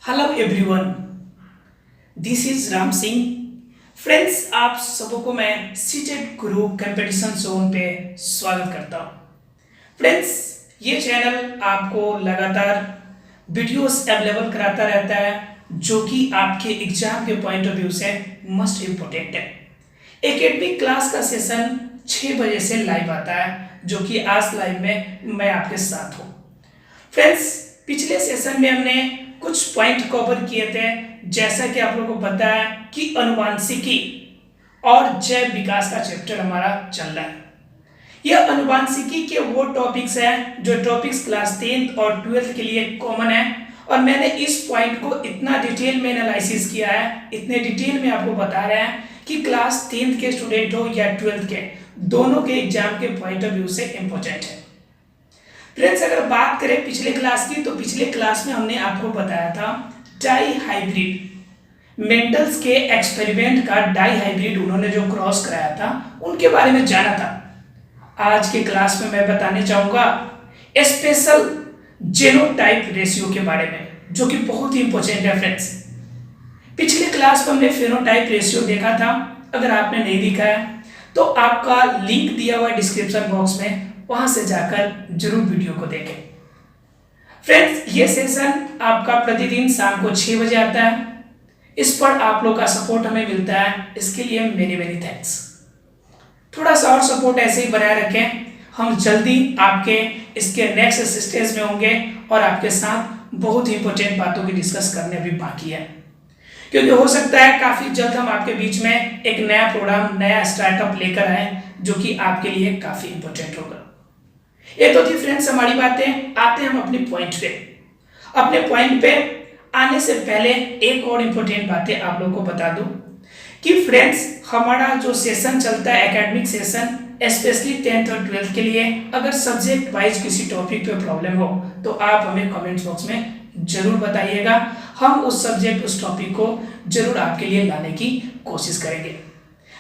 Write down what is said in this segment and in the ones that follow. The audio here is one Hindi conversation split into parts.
Hello everyone, this is Ram Singh. Friends, आप सबों को मैं सीटेड गुरु कंपटीशन जोन पे स्वागत करता हूँ। फ्रेंड्स, ये चैनल आपको लगातार वीडियोस अवेलेबल कराता रहता है जो कि आपके एग्जाम के पॉइंट ऑफ व्यू से मस्ट इम्पोर्टेंट है। एकेडमिक क्लास का सेशन 6 बजे से लाइव आता है, जो कि आज लाइव में मैं आपके साथ हूँ। फ्रेंड्स, पिछले सेशन में हमने कुछ पॉइंट कवर किए थे, जैसा कि आप लोगों को पता है कि अनुवांशिकी और जैव विकास का चैप्टर हमारा चल रहा है। यह अनुवांशिकी के वो टॉपिक्स हैं जो टॉपिक्स क्लास 10th और 12th के लिए कॉमन है, और मैंने इस पॉइंट को इतना डिटेल में एनालिसिस किया है, इतने डिटेल में आपको बता रहे हैं कि क्लास 10th के स्टूडेंट हो या 12th के, दोनों के एग्जाम के पॉइंट ऑफ व्यू से इंपॉर्टेंट है। फ्रेंड्स, अगर बात करें पिछले क्लास की, तो पिछले क्लास में हमने आपको बताया था डाई हाइब्रिड मेंडल्स के एक्सपेरिमेंट का डाई हाइब्रिड उन्होंने जो क्रॉस कराया था उनके बारे में जाना था। आज के क्लास में मैं बताने चाहूंगा स्पेशल जेनोटाइप रेशियो के बारे में, जो कि बहुत ही इंपॉर्टेंट है। फ्रेंड्स, पिछले क्लास में हमने फेनोटाइप रेशियो देखा था। अगर आपने नहीं देखा है तो आपका लिंक दिया हुआ है डिस्क्रिप्शन बॉक्स में, वहां से जाकर जरूर वीडियो को देखें। फ्रेंड्स, ये सेशन आपका प्रतिदिन शाम को 6 बजे आता है। इस पर आप लोग का सपोर्ट हमें मिलता है, इसके लिए मेनी मेनी थैंक्स। थोड़ा सा और सपोर्ट ऐसे ही बनाए रखें, हम जल्दी आपके इसके नेक्स्ट स्टेज में होंगे और आपके साथ बहुत ही इंपॉर्टेंट बातों की डिस्कस करने भी बाकी है, क्योंकि हो सकता है काफी जल्द हम आपके बीच में एक नया प्रोग्राम, नया स्टार्टअप लेकर आए, जो कि आपके लिए काफी इंपॉर्टेंट होगा। ये तो थी फ्रेंड्स हमारी बातें। आते हैं हम अपने पॉइंट पे। अपने पॉइंट पे आने से पहले एक और इम्पोर्टेंट बातें आप लोगों को बता दूं कि फ्रेंड्स, हमारा जो सेशन चलता है एकेडमिक सेशन, स्पेशली 10th और 12th के लिए, अगर सब्जेक्ट वाइज किसी टॉपिक पे प्रॉब्लम हो तो आप हमें कमेंट्स बॉक्स में जरूर बताइएगा। हम उस सब्जेक्ट, उस टॉपिक को जरूर आपके लिए लाने की कोशिश करेंगे।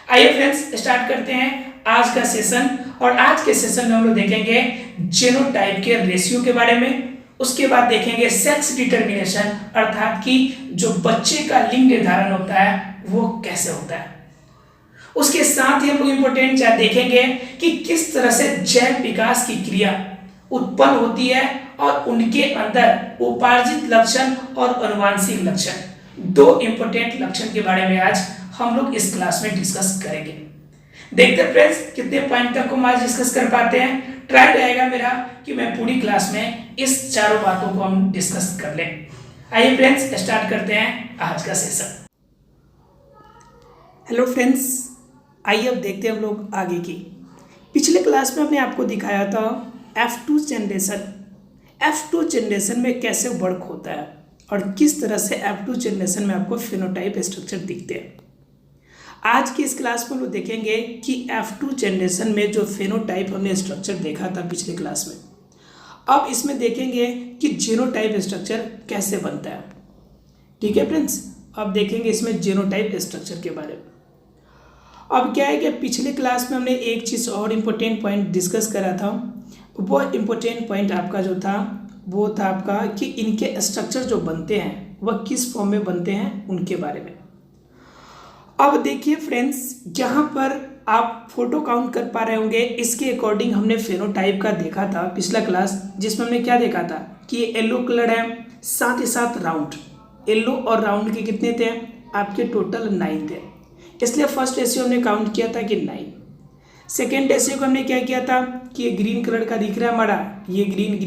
आइए फ्रेंड्स, स्टार्ट करते हैं आज का सेशन। और आज के सेशन में हम लोग देखेंगे जेनोटाइप के रेशियो के बारे में। उसके बाद देखेंगे सेक्स डिटर्मिनेशन, अर्थात कि जो बच्चे का लिंग निर्धारण होता है वो कैसे होता है। उसके साथ ही हम लोग इंपॉर्टेंट देखेंगे कि किस तरह से जैव विकास की क्रिया उत्पन्न होती है और उनके अंदर उपार्जित लक्षण और अनुवांशिक लक्षण, दो इंपॉर्टेंट लक्षण के बारे में आज हम लोग इस क्लास में डिस्कस करेंगे। देखते हैं फ्रेंड्स कितने पॉइंट तक हम आज डिस्कस कर पाते हैं। ट्राई रहेगा मेरा कि मैं पूरी क्लास में इस चारों बातों को हम डिस्कस कर लें। आइए फ्रेंड्स, स्टार्ट करते हैं आज का सेशन। हेलो फ्रेंड्स, आइए अब देखते हैं हम लोग आगे की। पिछले क्लास में हमने आपको दिखाया था F2 जनरेशन। F2 जनरेशन में कैसे वर्क होता है और किस तरह से F2 जनरेशन में आपको फिनोटाइप स्ट्रक्चर दिखते हैं। आज की इस क्लास में लोग देखेंगे कि F2 जनरेशन में जो फेनोटाइप हमने स्ट्रक्चर देखा था पिछले क्लास में, अब इसमें देखेंगे कि जीनोटाइप स्ट्रक्चर कैसे बनता है। ठीक है फ्रेंड्स, अब देखेंगे इसमें जीनोटाइप स्ट्रक्चर के बारे में। अब क्या है कि पिछले क्लास में हमने एक चीज़ और इम्पोर्टेंट पॉइंट डिस्कस करा था। वो इम्पोर्टेंट पॉइंट आपका जो था वो था आपका कि इनके स्ट्रक्चर जो बनते हैं वह किस फॉर्म में बनते हैं उनके बारे में। अब देखिए फ्रेंड्स, जहाँ पर आप फोटो काउंट कर पा रहे होंगे, इसके अकॉर्डिंग हमने फेनोटाइप का देखा था पिछला क्लास, जिसमें हमने क्या देखा था कि ये येलो कलर है, साथ ही साथ राउंड। येलो और राउंड के कितने थे आपके? टोटल 9 थे। इसलिए फर्स्ट रेशियो हमने काउंट किया था कि 9। सेकेंड रेशियो को हमने क्या किया था कि ये ग्रीन कलर का दिख रहा है हमारा, ये ग्रीन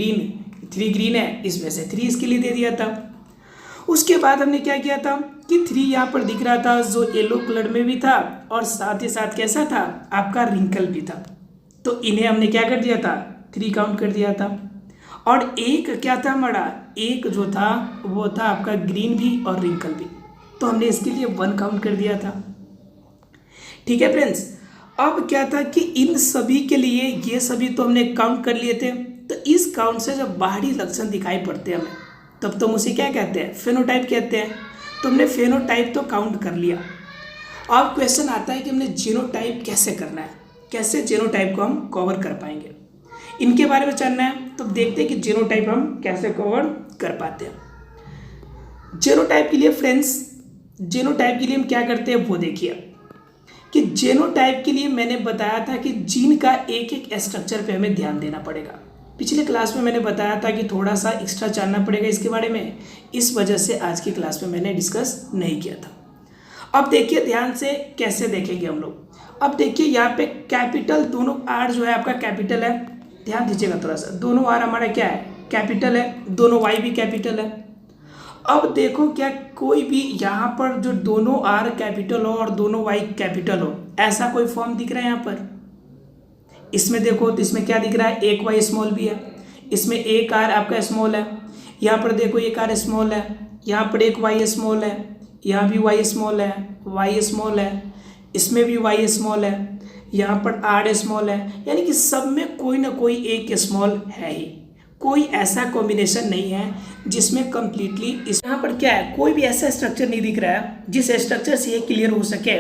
3 ग्रीन है, इसमें से 3 इसके लिए दे दिया था। उसके बाद हमने क्या किया था कि 3 यहाँ पर दिख रहा था जो येलो कलर में भी था, और साथ ही साथ कैसा था आपका रिंकल भी था, तो इन्हें हमने क्या कर दिया था 3 काउंट कर दिया था। और एक क्या था हमारा, एक जो था वो था आपका ग्रीन भी और रिंकल भी, तो हमने इसके लिए 1 काउंट कर दिया था। ठीक है फ्रेंड्स, अब क्या था कि इन सभी के लिए ये सभी तो हमने काउंट कर लिए थे, तो इस काउंट से जब बाहरी लक्षण दिखाई पड़ते हैं हमें, तब तो हम उसे क्या कहते हैं? फेनोटाइप कहते हैं। तो हमने फेनोटाइप तो काउंट कर लिया। अब क्वेश्चन आता है कि हमने जीनोटाइप कैसे करना है, कैसे जीनोटाइप को हम कवर कर पाएंगे, इनके बारे में जानना है। तो देखते हैं कि जीनोटाइप हम कैसे कवर कर पाते हैं। जेनोटाइप के लिए फ्रेंड्स, जेनोटाइप के लिए हम क्या करते हैं वो देखिए कि जेनोटाइप के लिए मैंने बताया था कि जीन का एक एक स्ट्रक्चर पे हमें ध्यान देना पड़ेगा। पिछले क्लास में मैंने बताया था कि थोड़ा सा एक्स्ट्रा जानना पड़ेगा इसके बारे में, इस वजह से आज की क्लास में मैंने डिस्कस नहीं किया था। अब देखिए ध्यान से कैसे देखेंगे हम लोग। अब देखिए यहाँ पे कैपिटल दोनों आर जो है आपका कैपिटल है, ध्यान दीजिएगा थोड़ा सा, दोनों आर हमारा क्या है कैपिटल है, दोनों वाई भी कैपिटल है। अब देखो क्या कोई भी यहाँ पर जो दोनों आर कैपिटल हो और दोनों वाई कैपिटल हो, ऐसा कोई फॉर्म दिख रहा है यहाँ पर? इसमें देखो तो इसमें क्या दिख रहा है, एक वाई स्मॉल भी है, इसमें एक आर आपका स्मॉल है, यहाँ पर देखो एक आर स्मॉल है, यहाँ पर एक वाई स्मॉल है, यहाँ भी वाई स्मॉल है, वाई स्मॉल है, इसमें भी वाई स्मॉल है, यहाँ पर आर स्मॉल है, यानी कि सब में कोई ना कोई एक स्मॉल है ही। कोई ऐसा कॉम्बिनेशन नहीं है जिसमें कंप्लीटली इस यहाँ पर क्या है, कोई भी ऐसा स्ट्रक्चर नहीं दिख रहा है जिस स्ट्रक्चर से ये क्लियर हो सके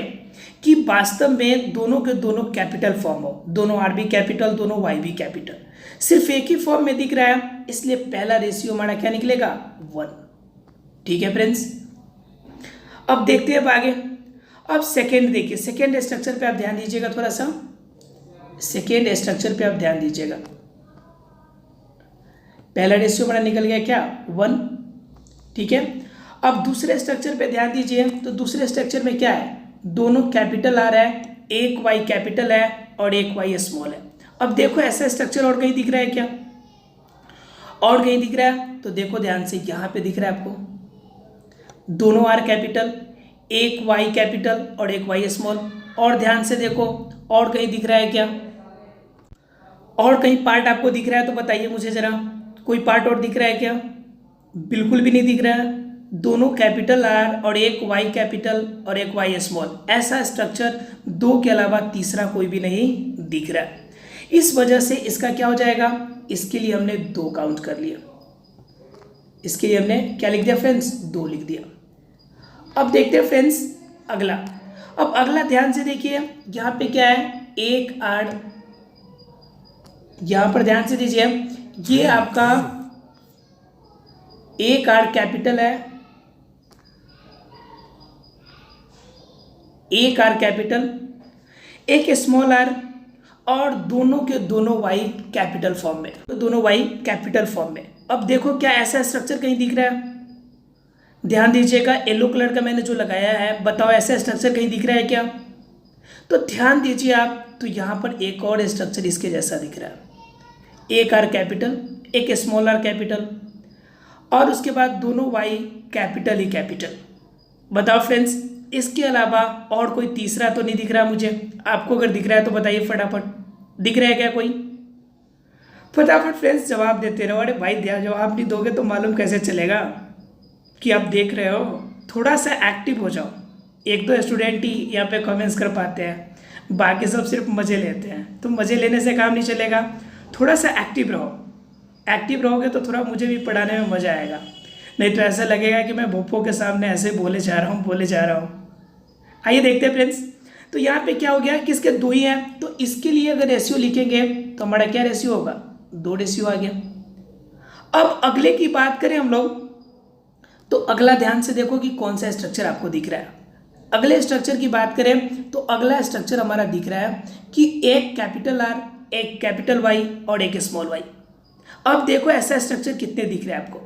कि वास्तव में दोनों के दोनों कैपिटल फॉर्म हो, दोनों आर भी कैपिटल दोनों वाई भी कैपिटल, सिर्फ एक ही फॉर्म में दिख रहा है, इसलिए पहला रेशियो हमारा क्या निकलेगा 1। ठीक है फ्रेंड्स, अब देखते हैं अब आगे। अब सेकेंड देखिए, सेकेंड स्ट्रक्चर पे आप ध्यान दीजिएगा, थोड़ा सा सेकेंड स्ट्रक्चर पे आप ध्यान दीजिएगा। पहला रेशियो हमारा निकल गया क्या 1। ठीक है, अब दूसरे स्ट्रक्चर पे ध्यान दीजिए, तो दूसरे स्ट्रक्चर में क्या है, दोनों कैपिटल आ रहा है, एक वाई कैपिटल है और एक वाई स्मॉल है। अब देखो ऐसा स्ट्रक्चर और कहीं दिख रहा है क्या, और कहीं दिख रहा है? तो देखो ध्यान से, यहाँ पे दिख रहा है आपको दोनों आर कैपिटल, एक वाई कैपिटल और एक वाई स्मॉल। और ध्यान से देखो और कहीं दिख रहा है क्या, और कहीं पार्ट आपको दिख रहा है तो बताइए मुझे जरा, कोई पार्ट और दिख रहा है क्या? बिल्कुल भी नहीं दिख रहा है, दोनों कैपिटल आर और एक वाई कैपिटल और एक वाई स्मॉल, ऐसा स्ट्रक्चर दो के अलावा तीसरा कोई भी नहीं दिख रहा है। इस वजह से इसका क्या हो जाएगा, इसके लिए हमने 2 काउंट कर लिया, इसके लिए हमने क्या लिख दिया फ्रेंड्स 2 लिख दिया। अब देखते हैं फ्रेंड्स अगला। अब अगला ध्यान से देखिए, यहाँ पे क्या है एक आर, यहाँ पर ध्यान से दीजिए, ये आपका एक आर कैपिटल है, एक आर कैपिटल एक स्मॉल आर, और दोनों के दोनों वाई कैपिटल फॉर्म में, तो दोनों वाई कैपिटल फॉर्म में। अब देखो क्या ऐसा स्ट्रक्चर कहीं दिख रहा है, ध्यान दीजिएगा, येलो कलर का मैंने जो लगाया है, बताओ ऐसा स्ट्रक्चर कहीं दिख रहा है क्या? तो ध्यान दीजिए आप, तो यहाँ पर एक और स्ट्रक्चर इसके जैसा दिख रहा है, एक आर कैपिटल एक स्मॉल आर कैपिटल, और उसके बाद दोनों वाई कैपिटल ही कैपिटल। बताओ फ्रेंड्स इसके अलावा और कोई तीसरा तो नहीं दिख रहा मुझे, आपको अगर दिख रहा है तो बताइए फटाफट, दिख रहा है क्या कोई? फटाफट फ्रेंड्स जवाब देते रहो। अरे भाई जवाब नहीं दोगे तो मालूम कैसे चलेगा कि आप देख रहे हो? थोड़ा सा एक्टिव हो जाओ। 1-2 स्टूडेंट ही यहाँ पे कमेंट्स कर पाते हैं, बाकी सब सिर्फ मज़े लेते हैं, तो मज़े लेने से काम नहीं चलेगा, थोड़ा सा एक्टिव रहो। एक्टिव रहोगे तो थोड़ा मुझे भी पढ़ाने में मज़ा आएगा, नहीं तो ऐसा लगेगा कि मैं भोपो के सामने ऐसे बोले जा रहा हूँ। आइए देखते हैं फ्रेंड्स, तो यहाँ पे क्या हो गया कि इसके 2 ही हैं, तो इसके लिए अगर रेशियो लिखेंगे तो हमारा क्या रेशियो होगा 2 रेशियो आ गया। अब अगले की बात करें हम लोग, तो अगला ध्यान से देखो कि कौन सा स्ट्रक्चर आपको दिख रहा है। अगले स्ट्रक्चर की बात करें तो अगला स्ट्रक्चर हमारा दिख रहा है कि एक कैपिटल आर एक कैपिटल वाई और एक स्मॉल वाई। अब देखो ऐसा स्ट्रक्चर कितने दिख रहे हैं आपको,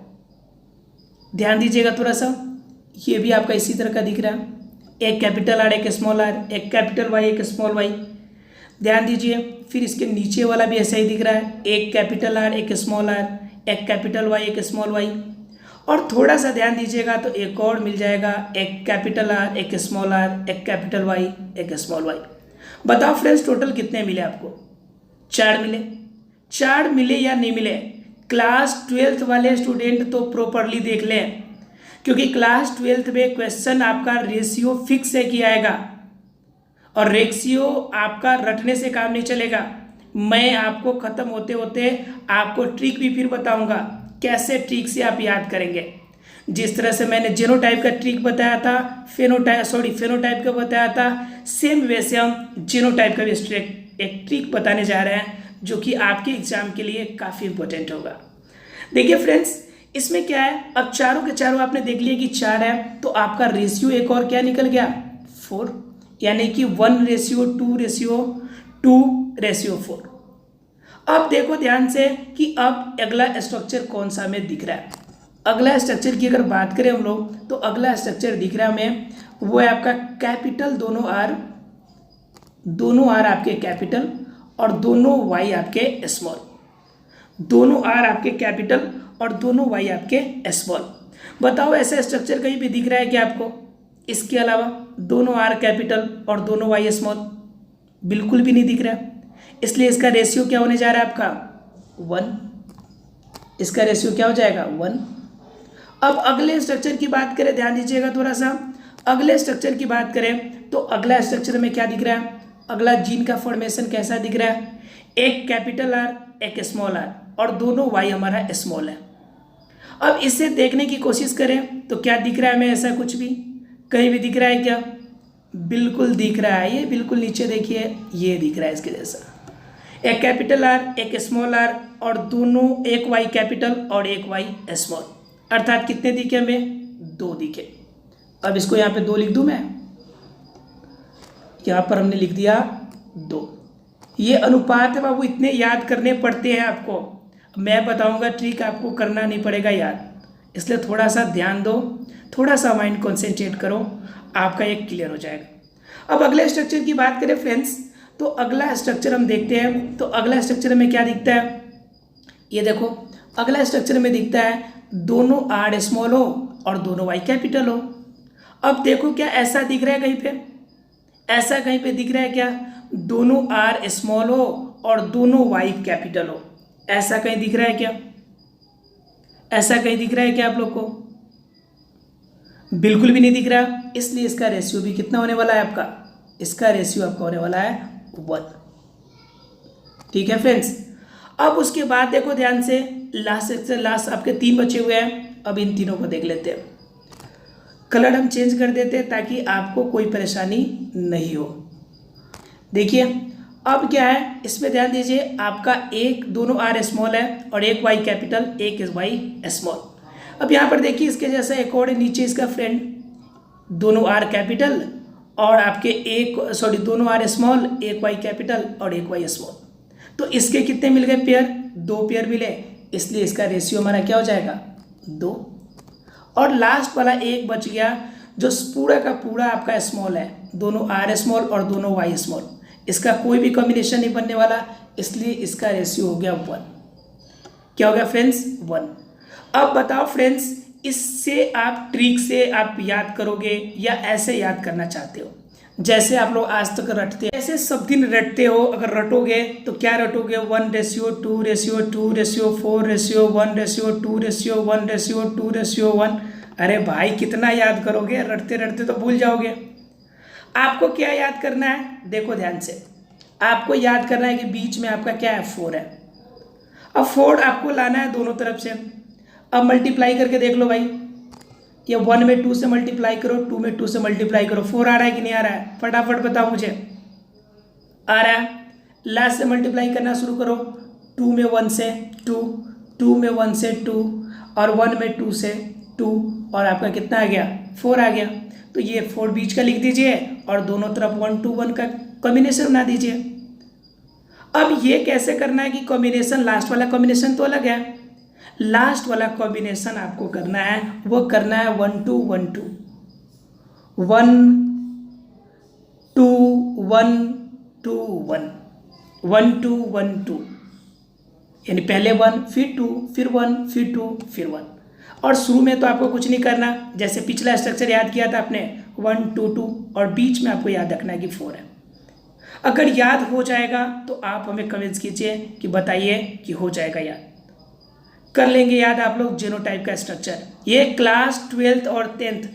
ध्यान दीजिएगा थोड़ा सा, ये भी आपका इसी तरह का दिख रहा है, एक कैपिटल आर एक स्मॉल आर, एक कैपिटल वाई एक स्मॉल वाई। ध्यान दीजिए, फिर इसके नीचे वाला भी ऐसा ही दिख रहा है, एक कैपिटल आर एक स्मॉल आर, एक कैपिटल वाई एक स्मॉल वाई। और थोड़ा सा ध्यान दीजिएगा तो एक और मिल जाएगा, एक कैपिटल आर एक स्मॉल आर, एक कैपिटल वाई एक स्मॉल वाई। बताओ फ्रेंड्स टोटल कितने मिले आपको? 4 मिले। 4 मिले या नहीं मिले? क्लास 12th वाले स्टूडेंट तो प्रॉपरली देख लें, क्योंकि क्लास 12th में क्वेश्चन आपका रेशियो फिक्स है किया आएगा, और रेशियो आपका रटने से काम नहीं चलेगा। मैं आपको ख़त्म होते होते आपको ट्रिक भी फिर बताऊंगा, कैसे ट्रिक से आप याद करेंगे। जिस तरह से मैंने जीनोटाइप का ट्रिक बताया था, फेनोटाइप का बताया था, सेम वैसे हम जीनोटाइप का भी एक ट्रिक बताने जा रहे हैं, जो कि आपके एग्जाम के लिए काफ़ी इंपॉर्टेंट होगा। देखिए फ्रेंड्स, इसमें क्या है, अब चारों के चारों आपने देख लिया कि 4 है, तो आपका रेशियो एक और क्या निकल गया, 4, यानी कि 1:2:2:4। अब देखो ध्यान से कि अब अगला स्ट्रक्चर कौन सा हमें दिख रहा है। अगला स्ट्रक्चर की अगर बात करें हम लोग, तो अगला स्ट्रक्चर दिख रहा है हमें, वो है आपका कैपिटल, दोनों आर आपके कैपिटल और दोनों वाई आपके स्मॉल, दोनों आर आपके कैपिटल और दोनों वाई आपके स्मॉल। बताओ ऐसा स्ट्रक्चर कहीं भी दिख रहा है क्या आपको? इसके अलावा दोनों आर कैपिटल और दोनों वाई स्मॉल, बिल्कुल भी नहीं दिख रहा है। इसलिए इसका रेशियो क्या होने जा रहा है आपका, 1। इसका रेशियो क्या हो जाएगा, 1। अब अगले स्ट्रक्चर की बात करें, ध्यान दीजिएगा थोड़ा सा। अगले स्ट्रक्चर की बात करें तो अगला स्ट्रक्चर में क्या दिख रहा है, अगला जीन का फॉर्मेशन कैसा दिख रहा है, एक कैपिटल आर एक स्मॉल आर और दोनों वाई हमारा स्मॉल है। अब इसे देखने की कोशिश करें तो क्या दिख रहा है हमें, ऐसा कुछ भी कहीं भी दिख रहा है क्या? बिल्कुल दिख रहा है, ये बिल्कुल नीचे देखिए, ये दिख रहा है इसके जैसा, एक कैपिटल आर एक स्मॉल आर और दोनों, एक वाई कैपिटल और एक वाई स्मॉल, अर्थात कितने दिखे हमें, 2 दिखे। अब इसको यहाँ पे 2 लिख दूँ मैं, यहाँ पर हमने लिख दिया 2। ये अनुपात है बाबू, इतने याद करने पड़ते हैं आपको, मैं बताऊंगा ट्रिक, आपको करना नहीं पड़ेगा याद, इसलिए थोड़ा सा ध्यान दो, थोड़ा सा माइंड कॉन्सेंट्रेट करो, आपका एक क्लियर हो जाएगा। अब अगले स्ट्रक्चर की बात करें फ्रेंड्स, तो अगला स्ट्रक्चर हम देखते हैं, तो अगला स्ट्रक्चर में क्या दिखता है, ये देखो अगला स्ट्रक्चर में दिखता है दोनों आर स्मॉल हो और दोनों वाई कैपिटल हो। अब देखो क्या ऐसा दिख रहा है कहीं पे, ऐसा कहीं पे दिख रहा है क्या, दोनों आर स्मॉल हो और दोनों वाई कैपिटल हो, ऐसा कहीं दिख रहा है क्या, ऐसा कहीं दिख रहा है क्या आप लोग को? बिल्कुल भी नहीं दिख रहा, इसलिए इसका रेशियो भी कितना होने वाला है आपका, इसका रेशियो आपका होने वाला है 1। ठीक है फ्रेंड्स। अब उसके बाद देखो ध्यान से, लास्ट आपके 3 बचे हुए हैं, अब इन तीनों को देख लेते हैं। कलर हम चेंज कर देते हैं ताकि आपको कोई परेशानी नहीं हो। देखिए अब क्या है, इसमें ध्यान दीजिए, आपका एक, दोनों आर स्मॉल है और एक वाई कैपिटल एक वाई स्मॉल। अब यहाँ पर देखिए इसके जैसा एक और नीचे इसका फ्रेंड, दोनों आर कैपिटल और आपके दोनों आर स्मॉल, एक वाई कैपिटल और एक वाई स्मॉल। तो इसके कितने मिल गए पेयर, 2 पेयर मिले, इसलिए इसका रेशियो हमारा क्या हो जाएगा, 2। और लास्ट वाला एक बच गया जो पूरा का पूरा आपका स्मॉल है, दोनों आर स्मॉल और दोनों वाई स्मॉल, इसका कोई भी कॉम्बिनेशन नहीं बनने वाला, इसलिए इसका रेशियो हो गया 1। क्या हो गया फ्रेंड्स, 1। अब बताओ फ्रेंड्स, इससे आप ट्रिक से आप याद करोगे या ऐसे याद करना चाहते हो, जैसे आप लोग आज तक रटते हैं, ऐसे सब दिन रटते हो? अगर रटोगे तो क्या रटोगे, 1:2:4:4:4:1:2:1:1। अरे भाई कितना याद करोगे, रटते रटते तो भूल जाओगे। आपको क्या याद करना है, देखो ध्यान से, आपको याद करना है कि बीच में आपका क्या है, 4 है। अब 4 आपको लाना है दोनों तरफ से। अब मल्टीप्लाई करके देख लो भाई, ये 1 में 2 से मल्टीप्लाई करो, 2 में 2 से मल्टीप्लाई करो, 4 आ रहा है कि नहीं आ रहा है, फटाफट बताओ मुझे, आ रहा है। लास्ट से मल्टीप्लाई करना शुरू करो, 2 में 1 से 2, 2 में 1 से 2 और 1 में 2 से 2 और आपका कितना आ गया, 4 आ गया। तो ये 4 बीच का लिख दीजिए और दोनों तरफ 1 2 1 का कॉम्बिनेशन बना दीजिए। अब ये कैसे करना है कि कॉम्बिनेशन, लास्ट वाला कॉम्बिनेशन तो अलग है, लास्ट वाला कॉम्बिनेशन आपको करना है, वो करना है 1 2 1 2 1 2 1 2 1 1 2 1 2, यानी पहले 1 फिर 2 फिर 1 फिर 2 फिर 1। और शुरू में तो आपको कुछ नहीं करना, जैसे पिछला स्ट्रक्चर याद किया था आपने 1 2 2 और बीच में आपको याद रखना है कि 4 है। अगर याद हो जाएगा तो आप हमें कमेंट्स कीजिए कि बताइए कि हो जाएगा याद, कर लेंगे याद आप लोग जेनोटाइप का स्ट्रक्चर। ये क्लास 12th और 10th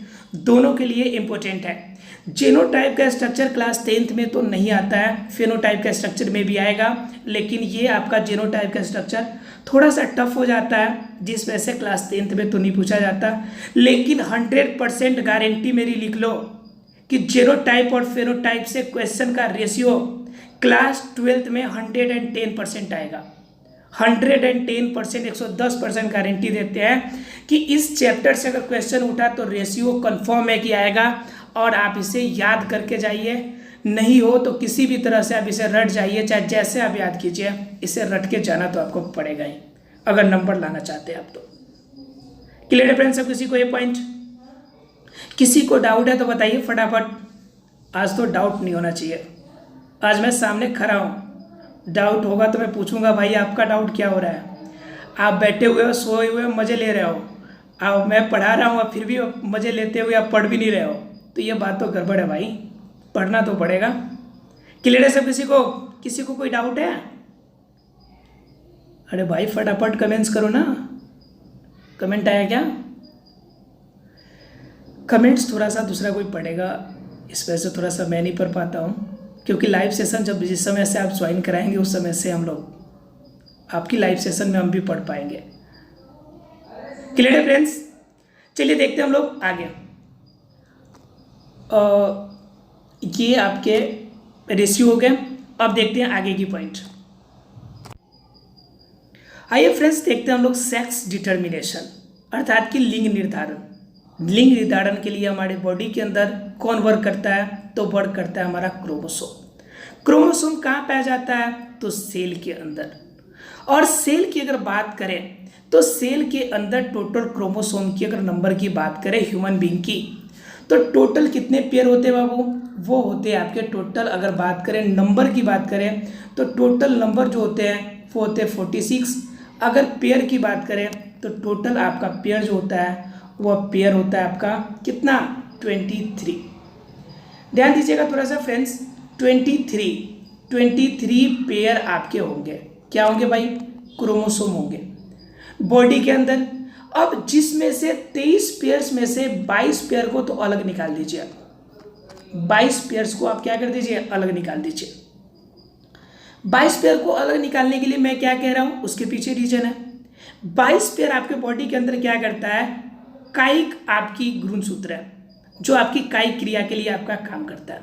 दोनों के लिए इम्पोर्टेंट है। जेनोटाइप का स्ट्रक्चर क्लास 10th में तो नहीं आता है, फेनोटाइप का स्ट्रक्चर में भी आएगा, लेकिन ये आपका जेनोटाइप का स्ट्रक्चर थोड़ा सा टफ हो जाता है, जिस वजह से क्लास 10th में तो नहीं पूछा जाता। लेकिन 100% गारंटी मेरी लिख लो कि जेनोटाइप और फेनोटाइप से क्वेश्चन का रेशियो क्लास 12th में 110% आएगा। 110%, 110% गारंटी देते हैं कि इस चैप्टर से अगर क्वेश्चन उठा तो रेशियो कंफर्म है कि आएगा, और आप इसे याद करके जाइए। नहीं हो तो किसी भी तरह से आप इसे रट जाइए, चाहे जैसे आप याद कीजिए, इसे रट के जाना तो आपको पड़ेगा ही अगर नंबर लाना चाहते हैं आप तो। क्लियर है फ्रेंड्स? अब किसी को ये पॉइंट, किसी को डाउट है तो बताइए फटाफट। आज तो डाउट नहीं होना चाहिए, आज मैं सामने खड़ा हूँ, डाउट होगा तो मैं पूछूंगा भाई आपका डाउट क्या हो रहा है। आप बैठे हुए हो, सोए हुए हो, मज़े ले रहे हो, आप मैं पढ़ा रहा हूँ फिर भी मज़े लेते हुए आप पढ़ भी नहीं रहे हो, तो ये बात तो गड़बड़ है भाई, पढ़ना तो पड़ेगा। क्लियर है सब? किसी को कोई डाउट है? अरे भाई फटाफट कमेंट्स करो ना। कमेंट आया क्या? कमेंट्स थोड़ा सा दूसरा कोई पढ़ेगा, इस वजह से थोड़ा सा मैं नहीं पढ़ पाता हूँ, क्योंकि लाइव सेशन जब जिस समय से आप ज्वाइन कराएंगे उस समय से हम लोग आपकी लाइव सेशन में हम भी पढ़ पाएंगे। क्लियर है फ्रेंड्स? चलिए देखते हैं हम लोग आगे। ये आपके रेशियो हो गए। अब देखते हैं आगे की पॉइंट। आइए फ्रेंड्स देखते हैं हम लोग सेक्स डिटर्मिनेशन, अर्थात कि लिंग निर्धारण। लिंग निर्धारण के लिए हमारे बॉडी के अंदर कौन वर्क करता है? तो वर्क करता है हमारा क्रोमोसोम। क्रोमोसोम कहाँ पाया जाता है? तो सेल के अंदर। और सेल की अगर बात करें तो सेल के अंदर टोटल क्रोमोसोम की अगर नंबर की बात करें ह्यूमन बीइंग की, तो टोटल कितने पेयर होते हैं बाबू? वो होते हैं आपके टोटल, अगर बात करें नंबर की बात करें तो टोटल नंबर जो होते हैं वो होते हैं 46। अगर पेयर की बात करें तो टोटल आपका पेयर जो होता है वह पेयर होता है आपका कितना? 23। ध्यान दीजिएगा थोड़ा सा फ्रेंड्स, 23 पेयर आपके होंगे। क्या होंगे भाई? क्रोमोसोम होंगे बॉडी के अंदर। अब जिसमें से 23 पेयर्स में से 22 पेयर को तो अलग निकाल दीजिए। 22 पेयर्स को आप क्या कर दीजिए? अलग निकाल दीजिए। 22 पेयर को अलग निकालने के लिए मैं क्या कह रहा हूं, उसके पीछे रीजन है। 22 पेयर आपके बॉडी के अंदर क्या करता है? कायिक आपकी गुणसूत्र है जो आपकी कायिक क्रिया के लिए आपका काम करता है।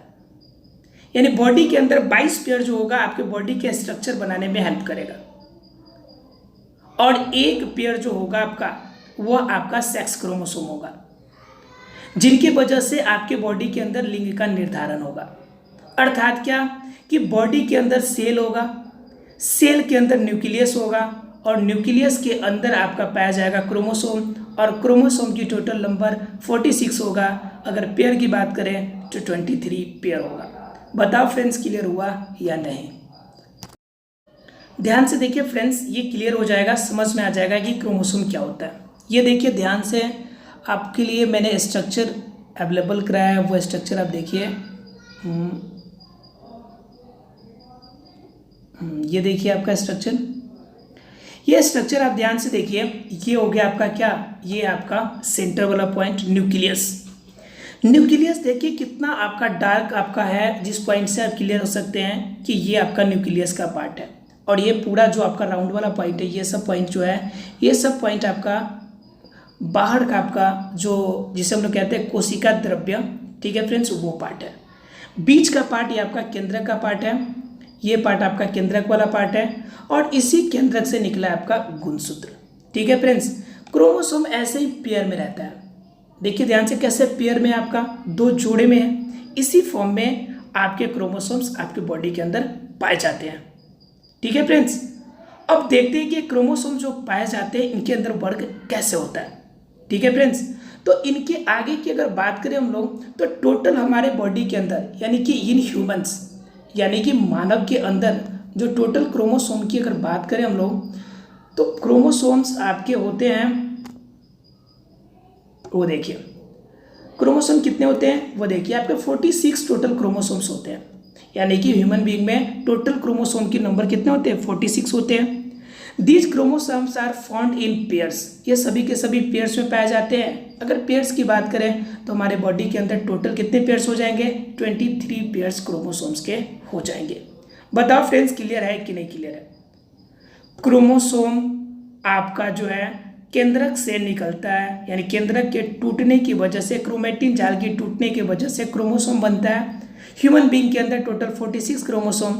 यानी बॉडी के अंदर 22 पेयर जो होगा आपके बॉडी के स्ट्रक्चर बनाने में हेल्प करेगा। और एक पेयर जो होगा आपका वह आपका सेक्स क्रोमोसोम होगा, जिनकी वजह से आपके बॉडी के अंदर लिंग का निर्धारण होगा। अर्थात क्या कि बॉडी के अंदर सेल होगा, सेल के अंदर न्यूक्लियस होगा, और न्यूक्लियस के अंदर आपका पाया जाएगा क्रोमोसोम, और क्रोमोसोम की टोटल नंबर 46 होगा। अगर पेयर की बात करें तो 23 पेयर होगा। बताओ फ्रेंड्स क्लियर हुआ या नहीं? ध्यान से देखिए फ्रेंड्स, ये क्लियर हो जाएगा, समझ में आ जाएगा कि क्रोमोसोम क्या होता है। ये देखिए ध्यान से, आपके लिए मैंने स्ट्रक्चर अवेलेबल कराया है, वो स्ट्रक्चर आप देखिए। ये देखिए आपका स्ट्रक्चर, ये स्ट्रक्चर आप ध्यान से देखिए। ये हो गया आपका क्या? ये आपका सेंटर वाला पॉइंट न्यूक्लियस। न्यूक्लियस देखिए कितना आपका डार्क आपका है, जिस पॉइंट से आप क्लियर हो सकते हैं कि ये आपका न्यूक्लियस का पार्ट है। और ये पूरा जो आपका राउंड वाला पॉइंट है, ये सब पॉइंट जो है, ये सब पॉइंट आपका बाहर का आपका जो जिसे हम लोग कहते हैं कोशिका द्रव्य, ठीक है फ्रेंड्स, वो पार्ट है। बीच का पार्ट ये आपका केंद्रक का पार्ट है, ये पार्ट आपका केंद्रक वाला पार्ट है, और इसी केंद्रक से निकला है आपका गुणसूत्र। ठीक है फ्रेंड्स, क्रोमोसोम ऐसे ही पेयर में रहता है। देखिए ध्यान से कैसे पेयर में आपका 2 जोड़े में है, इसी फॉर्म में आपके क्रोमोसोम्स आपके बॉडी के अंदर पाए जाते हैं। ठीक है फ्रेंड्स, अब देखते हैं कि क्रोमोसोम जो पाए जाते हैं इनके अंदर वर्ग कैसे होता है। ठीक है फ्रेंड्स, तो इनके आगे की अगर बात करें हम लोग, तो टोटल हमारे बॉडी के अंदर यानी कि इन ह्यूमंस यानी कि मानव के अंदर जो टोटल क्रोमोसोम की अगर बात करें हम लोग, तो क्रोमोसोम्स आपके होते हैं, वो देखिए क्रोमोसोम कितने होते हैं, वो देखिए आपके 46 टोटल क्रोमोसोम्स होते हैं। यानी कि ह्यूमन बीइंग में टोटल क्रोमोसोम के नंबर कितने होते हैं? 46 होते हैं। These chromosomes are found in pairs, ये सभी के सभी पेयर्स में पाए जाते हैं। अगर पेयर्स की बात करें तो हमारे बॉडी के अंदर टोटल कितने पेयर्स हो जाएंगे? 23 पेयर्स क्रोमोसोम्स के हो जाएंगे। बताओ फ्रेंड्स क्लियर है कि नहीं क्लियर है? क्रोमोसोम आपका जो है केंद्रक से निकलता है, यानी केंद्रक के टूटने की वजह से, क्रोमेटिन जाल की टूटने की वजह से क्रोमोसोम बनता है। ह्यूमन बीइंग के अंदर टोटल 46 क्रोमोसोम,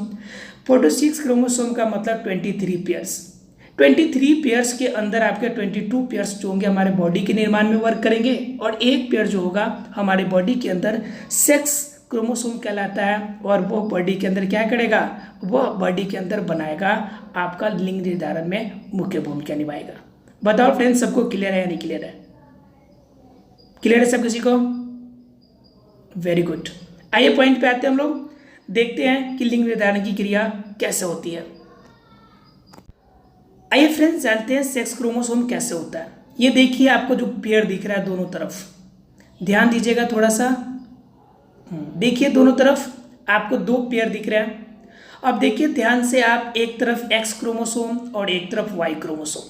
46 क्रोमोसोम का मतलब 23 पेयर्स। 23 पेयर्स के अंदर आपके 22 पेयर्स जो होंगे हमारे बॉडी के निर्माण में वर्क करेंगे, और एक पेयर जो होगा हमारे बॉडी के अंदर सेक्स क्रोमोसोम कहलाता है, और वो बॉडी के अंदर क्या करेगा, वो बॉडी के अंदर बनाएगा, आपका लिंग निर्धारण में मुख्य भूमिका निभाएगा। बताओ फ्रेंड्स, सबको क्लियर है या नहीं क्लियर है? क्लियर है सब किसी को? Very good. आइए पॉइंट पे आते हैं, हम लोग देखते हैं कि लिंग निर्धारण की क्रिया कैसे होती है। आइए फ्रेंड्स जानते हैं सेक्स क्रोमोसोम कैसे होता है। ये देखिए आपको जो पेयर दिख रहा है दोनों तरफ, ध्यान दीजिएगा थोड़ा सा। देखिए दोनों तरफ आपको 2 पेयर दिख रहे हैं। अब देखिए ध्यान से आप, एक तरफ एक्स क्रोमोसोम और एक तरफ वाई क्रोमोसोम,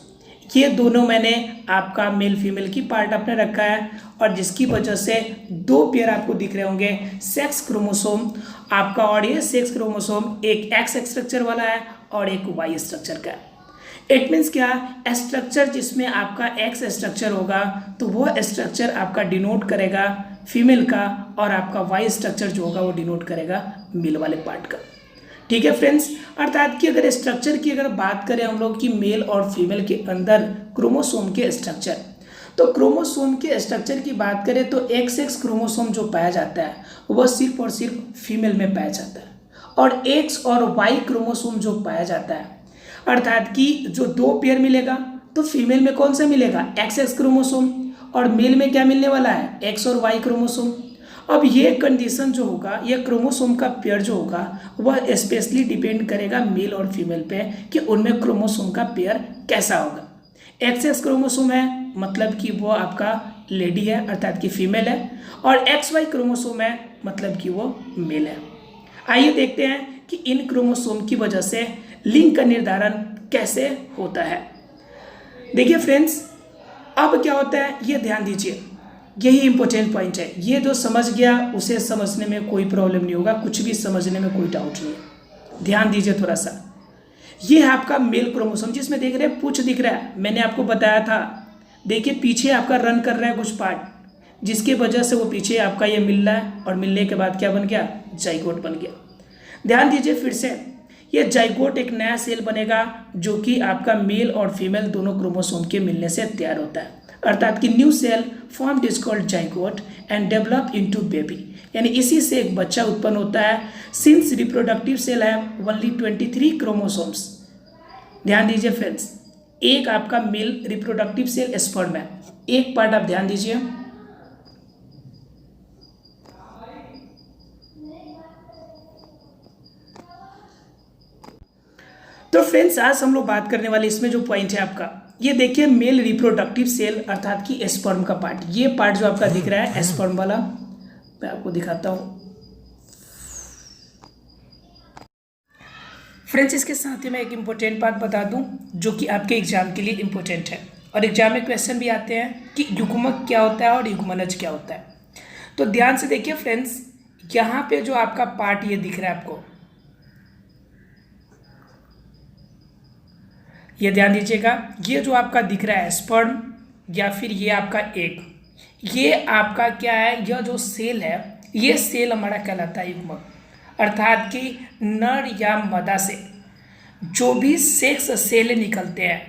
ये दोनों मैंने आपका मेल फीमेल की पार्ट आपने रखा है, और जिसकी वजह से 2 पेयर आपको दिख रहे होंगे सेक्स क्रोमोसोम आपका, और ये सेक्स क्रोमोसोम एक एक्स स्ट्रक्चर वाला है और एक वाई स्ट्रक्चर का है। इट मीन्स क्या, स्ट्रक्चर जिसमें आपका एक्स स्ट्रक्चर होगा तो वो स्ट्रक्चर आपका डिनोट करेगा फीमेल का, और आपका वाई स्ट्रक्चर जो होगा वो डिनोट करेगा मेल वाले पार्ट का। ठीक है फ्रेंड्स, अर्थात कि अगर स्ट्रक्चर की अगर बात करें हम लोग कि मेल और फीमेल के अंदर क्रोमोसोम के स्ट्रक्चर, तो क्रोमोसोम के स्ट्रक्चर की बात करें तो एक्स क्रोमोसोम जो पाया जाता है वह सिर्फ और सिर्फ फीमेल में पाया जाता है, और एक्स और वाई क्रोमोसोम जो पाया जाता है, अर्थात कि जो 2 पेयर मिलेगा तो फीमेल में कौन सा मिलेगा, एक्स क्रोमोसोम, और मेल में क्या मिलने वाला है, एक्स और वाई क्रोमोसोम। अब ये कंडीशन जो होगा, ये क्रोमोसोम का पेयर जो होगा वह स्पेशली डिपेंड करेगा मेल और फीमेल पे कि उनमें क्रोमोसोम का पेयर कैसा होगा। एक्स क्रोमोसोम है मतलब कि वो आपका लेडी है अर्थात कि फीमेल है, और एक्स वाई क्रोमोसोम है मतलब कि वो मेल है। आइए देखते हैं कि इन क्रोमोसोम की वजह से लिंग का निर्धारण कैसे होता है। देखिए फ्रेंड्स, अब क्या होता है ये ध्यान दीजिए, यही इंपॉर्टेंट पॉइंट है। ये जो समझ गया उसे समझने में कोई प्रॉब्लम नहीं होगा, कुछ भी समझने में कोई डाउट नहीं है। ध्यान दीजिए थोड़ा सा, ये है आपका मेल क्रोमोसोम जिसमें देख रहे हैं पूंछ दिख रहा है, मैंने आपको बताया था। देखिए पीछे आपका रन कर रहा है कुछ पार्ट, जिसकी वजह से वो पीछे आपका ये मिल रहा है, और मिलने के बाद क्या बन गया, जाइगोट बन गया। ध्यान दीजिए फिर से, ये जाइगोट एक नया सेल बनेगा जो कि आपका मेल और फीमेल दोनों क्रोमोसोम के मिलने से तैयार होता है, अर्थात कि new cell formed is called zygote and develop into baby, यानी इसी से एक बच्चा उत्पन्न होता है। सिंस रिप्रोडक्टिव सेल है ओनली 23 क्रोमोसोम्स। ध्यान दीजिए फ्रेंड्स, एक आपका मेल रिप्रोडक्टिव सेल स्पर्म है, एक पार्ट आप ध्यान दीजिए, तो फ्रेंड्स आज हम लोग बात करने वाले इसमें जो पॉइंट है आपका, ये देखिए मेल रिप्रोडक्टिव सेल अर्थात कि स्पर्म का पार्ट, ये पार्ट जो आपका दिख रहा है स्पर्म वाला, मैं आपको दिखाता हूँ फ्रेंड्स। इसके साथ ही मैं एक इम्पोर्टेंट बात बता दूं जो कि आपके एग्जाम के लिए इम्पोर्टेंट है, और एग्जाम में क्वेश्चन भी आते हैं कि युग्मक क्या होता है और युग्मनज क्या होता है। तो ध्यान से देखिए फ्रेंड्स, यहाँ पे जो आपका पार्ट ये दिख रहा है आपको, ये ध्यान दीजिएगा, ये जो आपका दिख रहा है स्पर्म या फिर ये आपका एग, ये आपका क्या है, यह जो सेल है ये सेल हमारा कहलाता है युग्मक, अर्थात कि नर या मादा से जो भी सेक्स सेल निकलते हैं,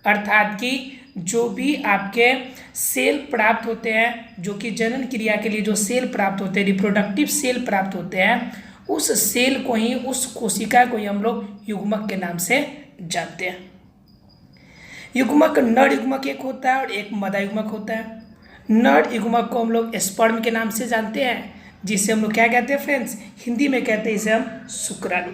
अर्थात कि जो भी आपके सेल प्राप्त होते हैं, जो कि जनन क्रिया के लिए जो सेल प्राप्त होते हैं, रिप्रोडक्टिव सेल प्राप्त होते हैं, उस सेल को ही, उस कोशिका को ही हम लोग युग्मक के नाम से जानते हैं। युग्मक नर युग्मक एक होता है और एक मादा युग्मक होता है। नर युग्मक को हम लोग स्पर्म के नाम से जानते हैं, जिसे हम लोग क्या कहते हैं फ्रेंड्स, हिंदी में कहते हैं इसे हम शुक्राणु।